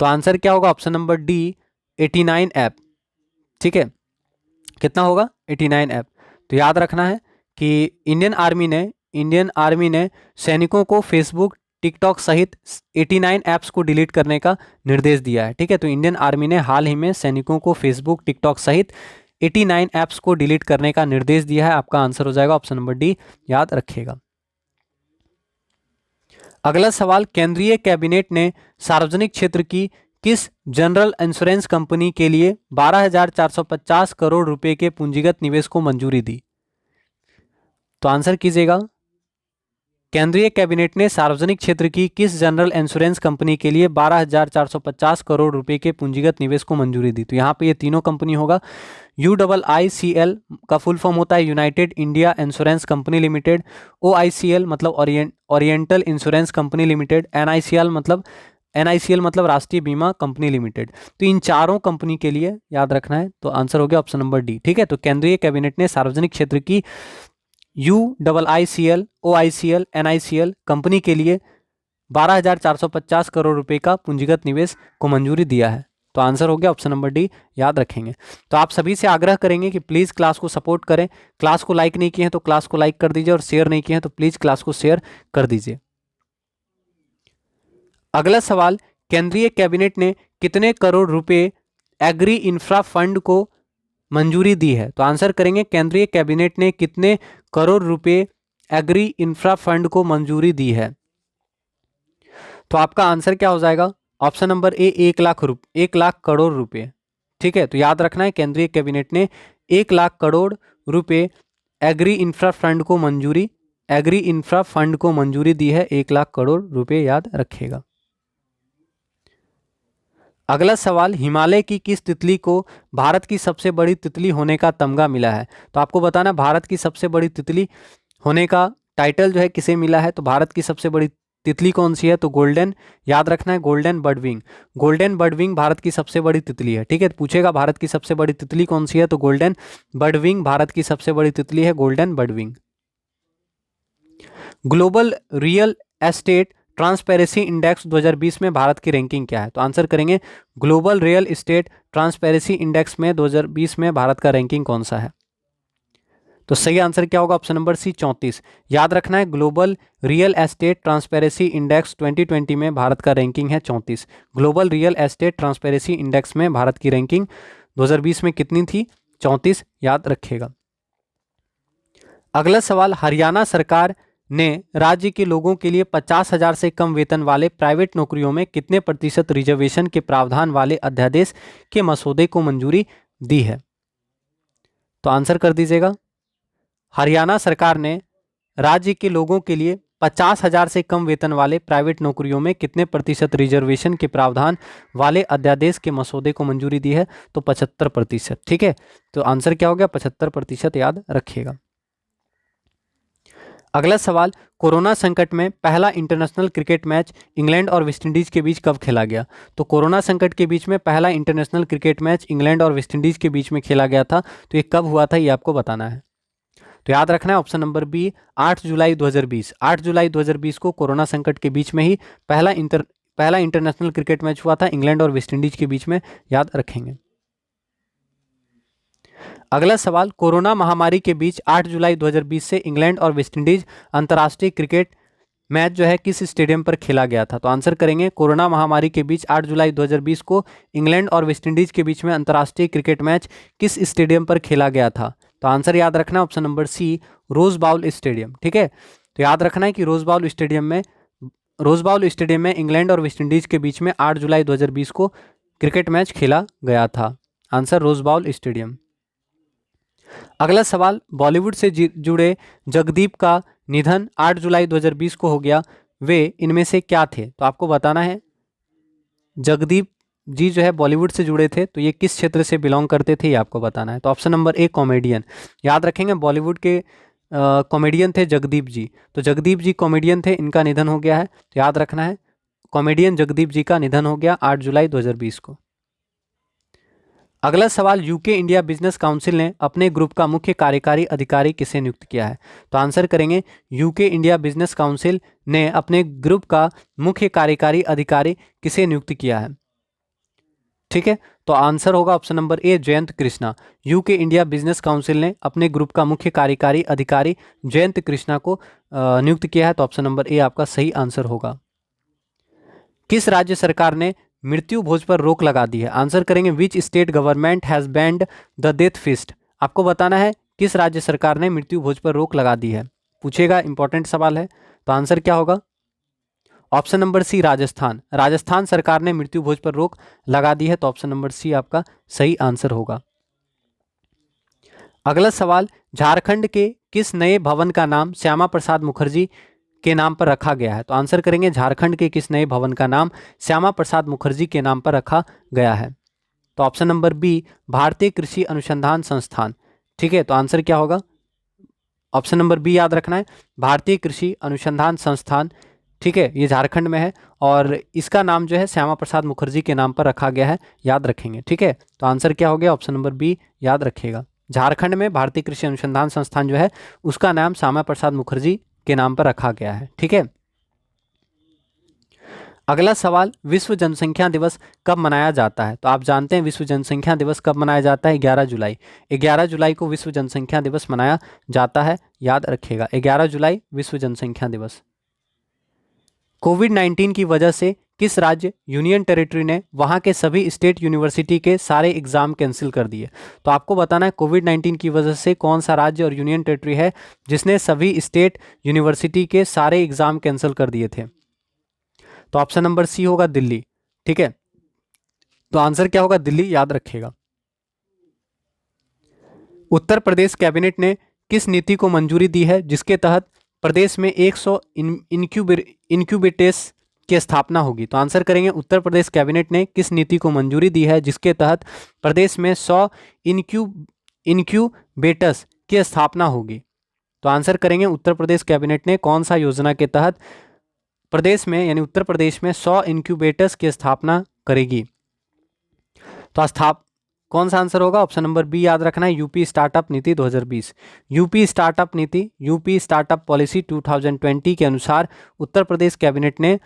तो आंसर क्या होगा? Option number D 89 app. ठीक है, कितना होगा? 89 ऐप। तो याद रखना है कि इंडियन आर्मी ने सैनिकों को फेसबुक, टिकटॉक सहित 89 ऐप्स को डिलीट करने का निर्देश दिया है। ठीक है, तो इंडियन आर्मी ने हाल ही में सैनिकों को फेसबुक, टिकटॉक सहित 89 ऐप्स को डिलीट करने का निर्देश दिया है। आपका आंसर हो जाएगा ऑप्शन नंबर डी, याद रखिएगा। अगला सवाल, केंद्रीय कैबिनेट ने सार्वजनिक क्षेत्र की किस जनरल इंश्योरेंस कंपनी के लिए 12,450 करोड़ रुपए के पूंजीगत निवेश को मंजूरी दी? तो आंसर कीजिएगा, केंद्रीय कैबिनेट ने सार्वजनिक क्षेत्र की किस जनरल इंश्योरेंस कंपनी के लिए 12,450 करोड़ रुपए के पूंजीगत निवेश को मंजूरी दी? तो यहाँ पे ये तीनों कंपनी होगा। UIICL का फुल फॉर्म होता है United India insurance company limited, OICL मतलब oriental insurance company limited, NICL मतलब राष्ट्रीय बीमा कंपनी लिमिटेड। तो इन चारों कंपनी के लिए याद रखना है, तो आंसर हो गया ऑप्शन नंबर डी। ठीक है, तो केंद्रीय कैबिनेट ने सार्वजनिक क्षेत्र की UIICL, OICL, NICL कंपनी के लिए 12,450 करोड़ रुपए का पूंजीगत निवेश को मंजूरी दिया है। तो आंसर हो गया ऑप्शन नंबर डी, याद रखेंगे। तो आप सभी से आग्रह करेंगे कि प्लीज़ क्लास को सपोर्ट करें। क्लास को लाइक नहीं किए हैं तो क्लास को लाइक कर दीजिए, और शेयर नहीं किए हैं तो प्लीज़ क्लास को शेयर कर दीजिए। अगला सवाल, केंद्रीय कैबिनेट ने कितने करोड़ रुपए एग्री इंफ्रा फंड को मंजूरी दी है? तो आंसर करेंगे, केंद्रीय कैबिनेट ने कितने करोड़ रुपए एग्री इंफ्रा फंड को मंजूरी दी है? तो आपका आंसर क्या हो जाएगा? ऑप्शन नंबर ए 1 लाख करोड़ रुपए। ठीक है, तो याद रखना है केंद्रीय कैबिनेट ने 1 लाख करोड़ रुपए एग्री इंफ्रा फंड को मंजूरी दी है। 1 लाख करोड़ रुपए, याद रखिएगा। अगला सवाल, हिमालय की किस तितली को भारत की सबसे बड़ी तितली होने का तमगा मिला है? तो आपको बताना भारत की सबसे बड़ी तितली होने का टाइटल जो है किसे मिला है। तो भारत की सबसे बड़ी तितली कौन सी है? तो गोल्डन, याद रखना है golden birdwing. Golden birdwing Bharat की सबसे बड़ी तितली है। ठीक है, पूछेगा भारत की सबसे बड़ी तितली कौन सी है? तो गोल्डन बर्डविंग भारत की सबसे बड़ी तितली है, golden birdwing. Global real estate transparency index 2020 में भारत की रैंकिंग क्या है? तो आंसर करेंगे, global real estate transparency index में 2020 में भारत का रैंकिंग कौन सा है? तो सही आंसर क्या होगा? Option number C 34। याद रखना है global real estate transparency index 2020 में भारत का रैंकिंग है 34। Global real estate transparency index में भारत की रैंकिंग 2020 में कितनी थी? 34, याद रखिएगा। अगला सवाल, हरियाणा सरकार ने राज्य के लोगों के लिए 50,000 से कम वेतन वाले प्राइवेट नौकरियों में कितने प्रतिशत रिजर्वेशन के प्रावधान वाले अध्यादेश के मसौदे को मंजूरी दी है? तो आंसर कर दीजिएगा, हरियाणा सरकार ने राज्य के लोगों के लिए 50,000 से कम वेतन वाले प्राइवेट नौकरियों में कितने प्रतिशत रिजर्वेशन के प्रावधान वाले अध्यादेश के मसौदे को मंजूरी दी है? तो 75%। ठीक है, तो आंसर क्या हो गया? 75%, याद रखिएगा। अगला सवाल, कोरोना संकट में पहला इंटरनेशनल क्रिकेट मैच इंग्लैंड और वेस्टइंडीज के बीच कब खेला गया? तो कोरोना संकट के बीच में पहला इंटरनेशनल क्रिकेट मैच इंग्लैंड और वेस्टइंडीज के बीच में खेला गया था, तो ये कब हुआ था, ये आपको बताना है। तो याद रखना है ऑप्शन नंबर बी, 8 जुलाई 2020। 8 जुलाई 2020 को कोरोना संकट के बीच में ही पहला इंटरनेशनल क्रिकेट मैच हुआ था इंग्लैंड और वेस्टइंडीज के बीच में, याद रखेंगे। अगला सवाल, कोरोना महामारी के बीच 8 जुलाई 2020 से इंग्लैंड और वेस्टइंडीज अंतर्राष्ट्रीय क्रिकेट मैच जो है किस स्टेडियम पर खेला गया था? तो आंसर करेंगे, कोरोना महामारी के बीच 8 जुलाई 2020 को इंग्लैंड और वेस्टइंडीज के बीच में अंतर्राष्ट्रीय क्रिकेट मैच किस स्टेडियम पर खेला गया था? तो आंसर याद रखना, option number C, Rose Bowl stadium. ठीक है, तो याद रखना है कि रोज बाउल स्टेडियम में इंग्लैंड और वेस्टइंडीज के बीच में 8 जुलाई 2020 को क्रिकेट मैच खेला गया था। Answer Rose Bowl stadium. अगला सवाल, बॉलीवुड से जुड़े जगदीप का निधन 8 जुलाई 2020 को हो गया, वे इनमें से क्या थे? तो आपको बताना है। जगदीप जी जो है बॉलीवुड से जुड़े थे, तो ये किस क्षेत्र से बिलोंग करते थे, ये आपको बताना है। तो ऑप्शन नंबर ए, कॉमेडियन। याद रखेंगे, बॉलीवुड के कॉमेडियन थे जगदीप जी, तो जगदीप जी कॉमेडियन थे, इनका निधन हो गया है, तो याद रखना है कॉमेडियन जगदीप जी का निधन हो गया 8 जुलाई 2020 को। अगला सवाल, यूके इंडिया बिजनेस काउंसिल ने अपने ग्रुप का मुख्य कार्यकारी अधिकारी किसे नियुक्त किया है? तो आंसर करेंगे, यूके इंडिया बिजनेस काउंसिल ने अपने ग्रुप का मुख्य कार्यकारी अधिकारी किसे नियुक्त किया है? ठीक है, तो आंसर होगा ऑप्शन नंबर ए, Jayant Krishna. UK India business council ने अपने ग्रुप का मुख्य कार्यकारी अधिकारी जयंत कृष्णा को नियुक्त किया है, तो ऑप्शन नंबर ए आपका सही आंसर होगा। किस राज्य सरकार ने मृत्यु भोज पर रोक लगा दी है? आंसर करेंगे, which state government has banned the death feast. आपको बताना है किस राज्य सरकार ने मृत्यु भोज पर रोक लगा दी है, पूछेगा, इंपॉर्टेंट सवाल है। तो आंसर क्या होगा? Option number C, Rajasthan. Rajasthan सरकार ने मृत्यु भोज पर रोक लगा दी है, तो ऑप्शन नंबर सी आपका सही आंसर होगा। अगला सवाल, झारखंड के किस नए भवन का नाम श्यामा प्रसाद मुखर्जी के नाम पर रखा गया है? तो आंसर करेंगे, झारखंड के किस नए भवन का नाम श्यामा प्रसाद मुखर्जी के नाम पर रखा गया है? तो ऑप्शन नंबर बी, भारतीय कृषि अनुसंधान संस्थान। ठीक है, तो आंसर क्या होगा? ऑप्शन नंबर बी याद रखना है, भारतीय कृषि अनुसंधान संस्थान। ठीक है, ये झारखंड में है और इसका नाम जो है श्यामा प्रसाद मुखर्जी के नाम पर रखा गया है, याद रखेंगे। ठीक है, तो आंसर क्या हो गया? ऑप्शन नंबर बी याद रखिएगा, झारखंड में भारतीय कृषि अनुसंधान संस्थान जो है उसका नाम श्यामा प्रसाद मुखर्जी के नाम पर रखा गया है। ठीक है, अगला सवाल, विश्व जनसंख्या दिवस कब मनाया जाता है? तो आप जानते हैं विश्व जनसंख्या दिवस कब मनाया जाता है? 11 जुलाई। 11 जुलाई को विश्व जनसंख्या दिवस मनाया जाता है, याद रखिएगा, 11 जुलाई विश्व जनसंख्या दिवस। कोविड-19 की वजह से किस राज्य यूनियन टेरिटरी ने वहां के सभी स्टेट यूनिवर्सिटी के सारे एग्जाम कैंसिल कर दिए? तो आपको बताना है कोविड-19 की वजह से कौन सा राज्य और यूनियन टेरिटरी है जिसने सभी स्टेट यूनिवर्सिटी के सारे एग्जाम कैंसिल कर दिए थे? तो ऑप्शन नंबर सी होगा, दिल्ली। ठीक है, तो आंसर क्या होगा? दिल्ली, याद रखिएगा। उत्तर प्रदेश कैबिनेट ने किस नीति को मंजूरी दी है जिसके तहत प्रदेश में 100 इनक्यूबेटर्स की स्थापना होगी? तो आंसर करेंगे, उत्तर प्रदेश कैबिनेट ने किस नीति को मंजूरी दी है जिसके तहत प्रदेश में 100 इनक्यूबेटर्स की स्थापना होगी? तो आंसर करेंगे, उत्तर प्रदेश कैबिनेट ने कौन सा योजना के तहत प्रदेश में यानी उत्तर प्रदेश में 100 इनक्यूबेटर्स की स्थापना करेगी? तो कौन सा आंसर होगा? ऑप्शन नंबर बी याद रखना है, यूपी स्टार्टअप नीति 2020। यूपी स्टार्टअप पॉलिसी 2020 के अनुसार उत्तर प्रदेश कैबिनेट ने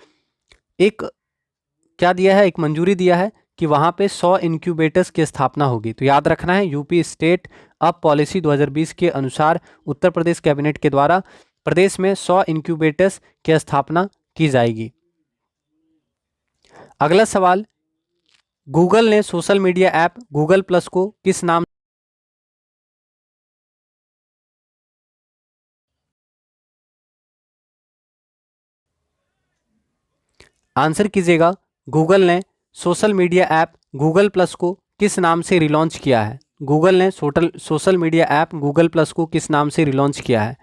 एक क्या दिया है, एक मंजूरी दिया है कि वहां पे 100 इनक्यूबेटर्स की स्थापना होगी। तो याद रखना है, यूपी स्टेट अप पॉलिसी 2020 के अनुसार उत्तर प्रदेश कैबिनेट के द्वारा प्रदेश में 100 इनक्यूबेटर्स की स्थापना की जाएगी। अगला सवाल, गूगल ने social media app Google Plus को किस नाम आंसर कीजिएगा, गूगल ने social media app Google Plus को किस नाम से रिलॉन्च किया है? गूगल ने social media app Google Plus को किस नाम से रिलॉन्च किया है?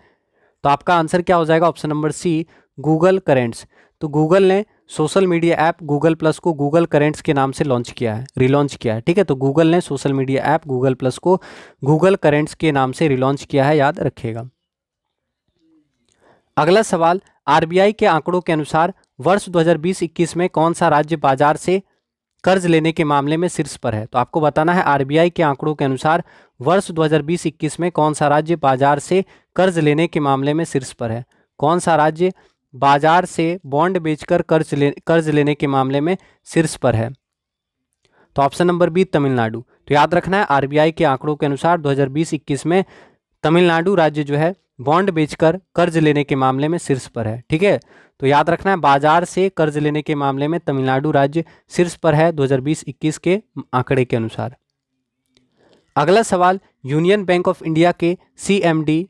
तो आपका आंसर क्या हो जाएगा? Option number C, Google Currents. तो गूगल ने social media app Google Plus को गूगल करेंट्स के नाम से लॉन्च किया है, रिलॉन्च किया है। ठीक है, तो गूगल ने social media app Google Plus को गूगल करेंट्स के नाम से रिलॉन्च किया है, याद रखिएगा। अगला सवाल, आरबीआई के आंकड़ों के अनुसार वर्ष 2020-21 में कौन सा राज्य बाजार से कर्ज लेने के मामले में शीर्ष पर है? तो आपको बताना है आरबीआई के आंकड़ों के अनुसार वर्ष 2020-21 में कौन सा राज्य बाजार से कर्ज लेने के मामले में शीर्ष पर है। कौन सा राज्य बाजार से बॉन्ड बेचकर कर्ज लेने के मामले में शीर्ष पर है? तो ऑप्शन नंबर बी, तमिलनाडु। तो याद रखना है आरबीआई के आंकड़ों के अनुसार 2020-21 में तमिलनाडु राज्य जो है बॉन्ड बेचकर कर्ज लेने के मामले में शीर्ष पर है। ठीक है, तो याद रखना है बाजार से कर्ज लेने के मामले में तमिलनाडु राज्य शीर्ष पर है 2020-21 के आंकड़े के अनुसार। अगला सवाल, यूनियन बैंक ऑफ इंडिया के सीएमडी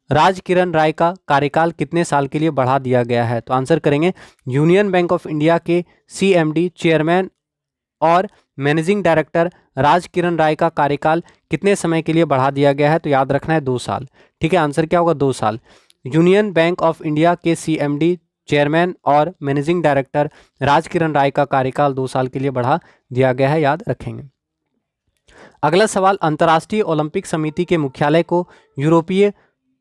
राजकिरण राय का कार्यकाल कितने साल के लिए बढ़ा दिया गया है? तो आंसर करेंगे, यूनियन बैंक ऑफ इंडिया के सीएमडी चेयरमैन और मैनेजिंग डायरेक्टर राजकिरण राय का कार्यकाल कितने समय के लिए बढ़ा दिया गया है? तो याद रखना है 2 साल। ठीक है, आंसर क्या होगा? 2 साल। यूनियन बैंक ऑफ इंडिया के सीएमडी चेयरमैन और मैनेजिंग डायरेक्टर राजकिरण राय का कार्यकाल 2 साल के लिए बढ़ा दिया गया है, याद रखेंगे। अगला सवाल, अंतर्राष्ट्रीय ओलंपिक समिति के मुख्यालय को यूरोपीय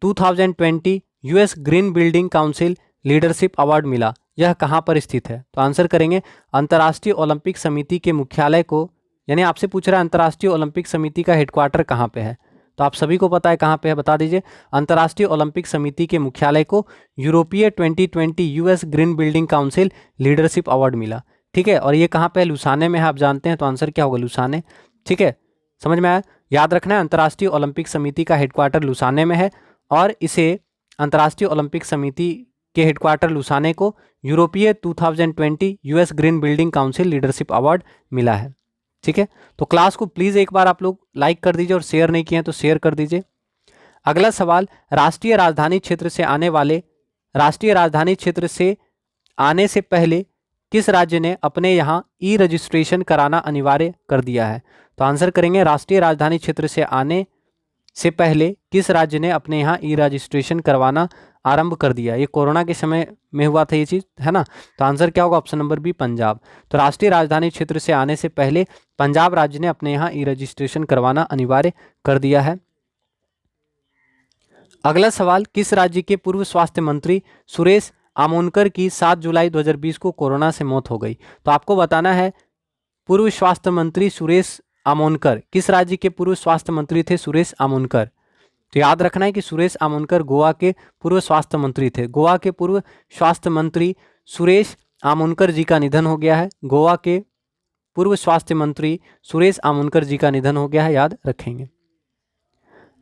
2020 US green building council leadership award मिला, यह कहाँ पर स्थित है? तो आंसर करेंगे, अंतर्राष्ट्रीय ओलंपिक समिति के मुख्यालय को, यानी आपसे पूछ रहा है अंतर्राष्ट्रीय ओलंपिक समिति का हेडक्वार्टर कहाँ पे है? तो आप सभी को पता है कहाँ पे है, बता दीजिए। अंतर्राष्ट्रीय ओलंपिक समिति के मुख्यालय को यूरोपीय 2020 US green building council leadership award मिला। ठीक है, और ये कहाँ पे है? लुसाने में है, आप जानते हैं। तो आंसर क्या होगा? लुसाने। ठीक है, समझ में आया? याद रखना है अंतर्राष्ट्रीय ओलंपिक समिति का हेडक्वार्टर लुसाने में है और इसे अंतर्राष्ट्रीय ओलंपिक समिति के हेडक्वार्टर लुसाने को यूरोपीय 2020 US green building council leadership award मिला है। ठीक है, तो क्लास को प्लीज़ एक बार आप लोग लाइक कर दीजिए और शेयर नहीं किए हैं तो शेयर कर दीजिए। अगला सवाल, राष्ट्रीय राजधानी क्षेत्र से आने से पहले किस राज्य ने अपने यहाँ ई रजिस्ट्रेशन कराना अनिवार्य कर दिया है? तो आंसर करेंगे, राष्ट्रीय राजधानी क्षेत्र से आने से पहले किस राज्य ने अपने यहाँ ई रजिस्ट्रेशन करवाना आरंभ कर दिया? ये कोरोना के समय में हुआ था ये चीज़, है ना। तो आंसर क्या होगा? Option number B, Punjab. तो राष्ट्रीय राजधानी क्षेत्र से आने से पहले पंजाब राज्य ने अपने यहाँ ई रजिस्ट्रेशन करवाना अनिवार्य कर दिया है। अगला सवाल, किस राज्य के पूर्व स्वास्थ्य मंत्री सुरेश आमोनकर की 7 जुलाई 2020 को कोरोना से मौत हो गई? तो आपको बताना है पूर्व स्वास्थ्य मंत्री सुरेश आमोनकर, किस राज्य के पूर्व स्वास्थ्य मंत्री थे? सुरेश आमोनकर। तो याद रखना है कि सुरेश आमोनकर गोवा के पूर्व स्वास्थ्य मंत्री थे। गोवा के पूर्व स्वास्थ्य मंत्री सुरेश आमोनकर जी का निधन हो गया है। गोवा के पूर्व स्वास्थ्य मंत्री सुरेश आमोनकर जी का निधन हो गया है, याद रखेंगे।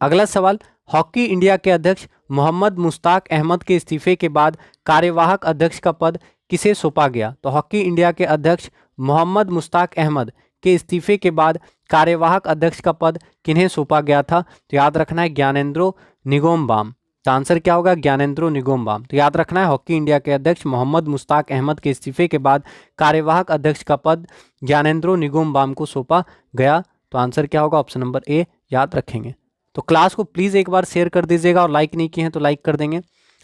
अगला सवाल, हॉकी इंडिया के अध्यक्ष मोहम्मद मुश्ताक अहमद के इस्तीफे के बाद कार्यवाहक अध्यक्ष का पद किसे सौंपा गया? तो हॉकी इंडिया के अध्यक्ष मोहम्मद मुश्ताक अहमद के इस्तीफे के बाद कार्यवाहक अध्यक्ष का पद किन्हें सौंपा गया था? तो याद रखना है ज्ञानेंद्रो निगोम्बाम। तो आंसर क्या होगा? ज्ञानेंद्रो निगोम्बाम। तो याद रखना है हॉकी इंडिया के अध्यक्ष मोहम्मद मुश्ताक अहमद के इस्तीफे के बाद कार्यवाहक अध्यक्ष का पद ज्ञानेंद्रो निगोम्बाम को सौंपा गया। तो आंसर क्या होगा? ऑप्शन नंबर ए, याद रखेंगे। तो क्लास को प्लीज़ एक बार शेयर कर दीजिएगा और लाइक नहीं किए हैं तो लाइक कर देंगे।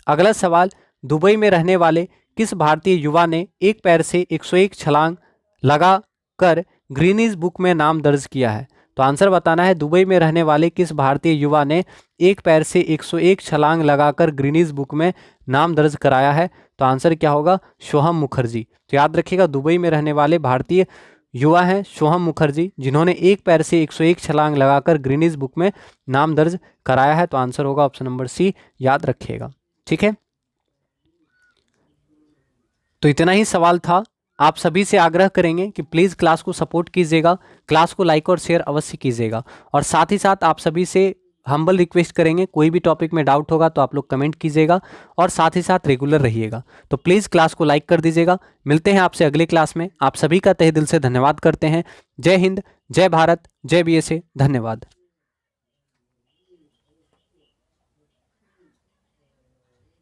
अगला सवाल, दुबई में रहने वाले किस भारतीय युवा ने एक पैर से 101 छलांग लगा कर गिनीज बुक में नाम दर्ज किया है? तो आंसर बताना है दुबई में रहने वाले किस भारतीय युवा ने एक पैर से 101 छलांग लगाकर गिनीज बुक में नाम दर्ज कराया है? तो आंसर क्या होगा? सोहम मुखर्जी। तो याद रखिएगा दुबई में रहने वाले भारतीय युवा हैं सोहम मुखर्जी, जिन्होंने एक पैर से 101 छलांग लगाकर गिनीज बुक में नाम दर्ज कराया है। तो आंसर होगा ऑप्शन नंबर सी, याद रखिएगा। ठीक है, तो इतना ही सवाल था। आप सभी से आग्रह करेंगे कि प्लीज़ क्लास को सपोर्ट कीजिएगा, क्लास को लाइक और शेयर अवश्य कीजिएगा, और साथ ही साथ आप सभी से हम्बल रिक्वेस्ट करेंगे कोई भी टॉपिक में डाउट होगा तो आप लोग कमेंट कीजिएगा और साथ ही साथ रेगुलर रहिएगा। तो प्लीज़ क्लास को लाइक कर दीजिएगा। मिलते हैं आपसे अगले क्लास में। आप सभी का तहे दिल से धन्यवाद करते हैं। जय हिंद, जय भारत, जय BSA। धन्यवाद।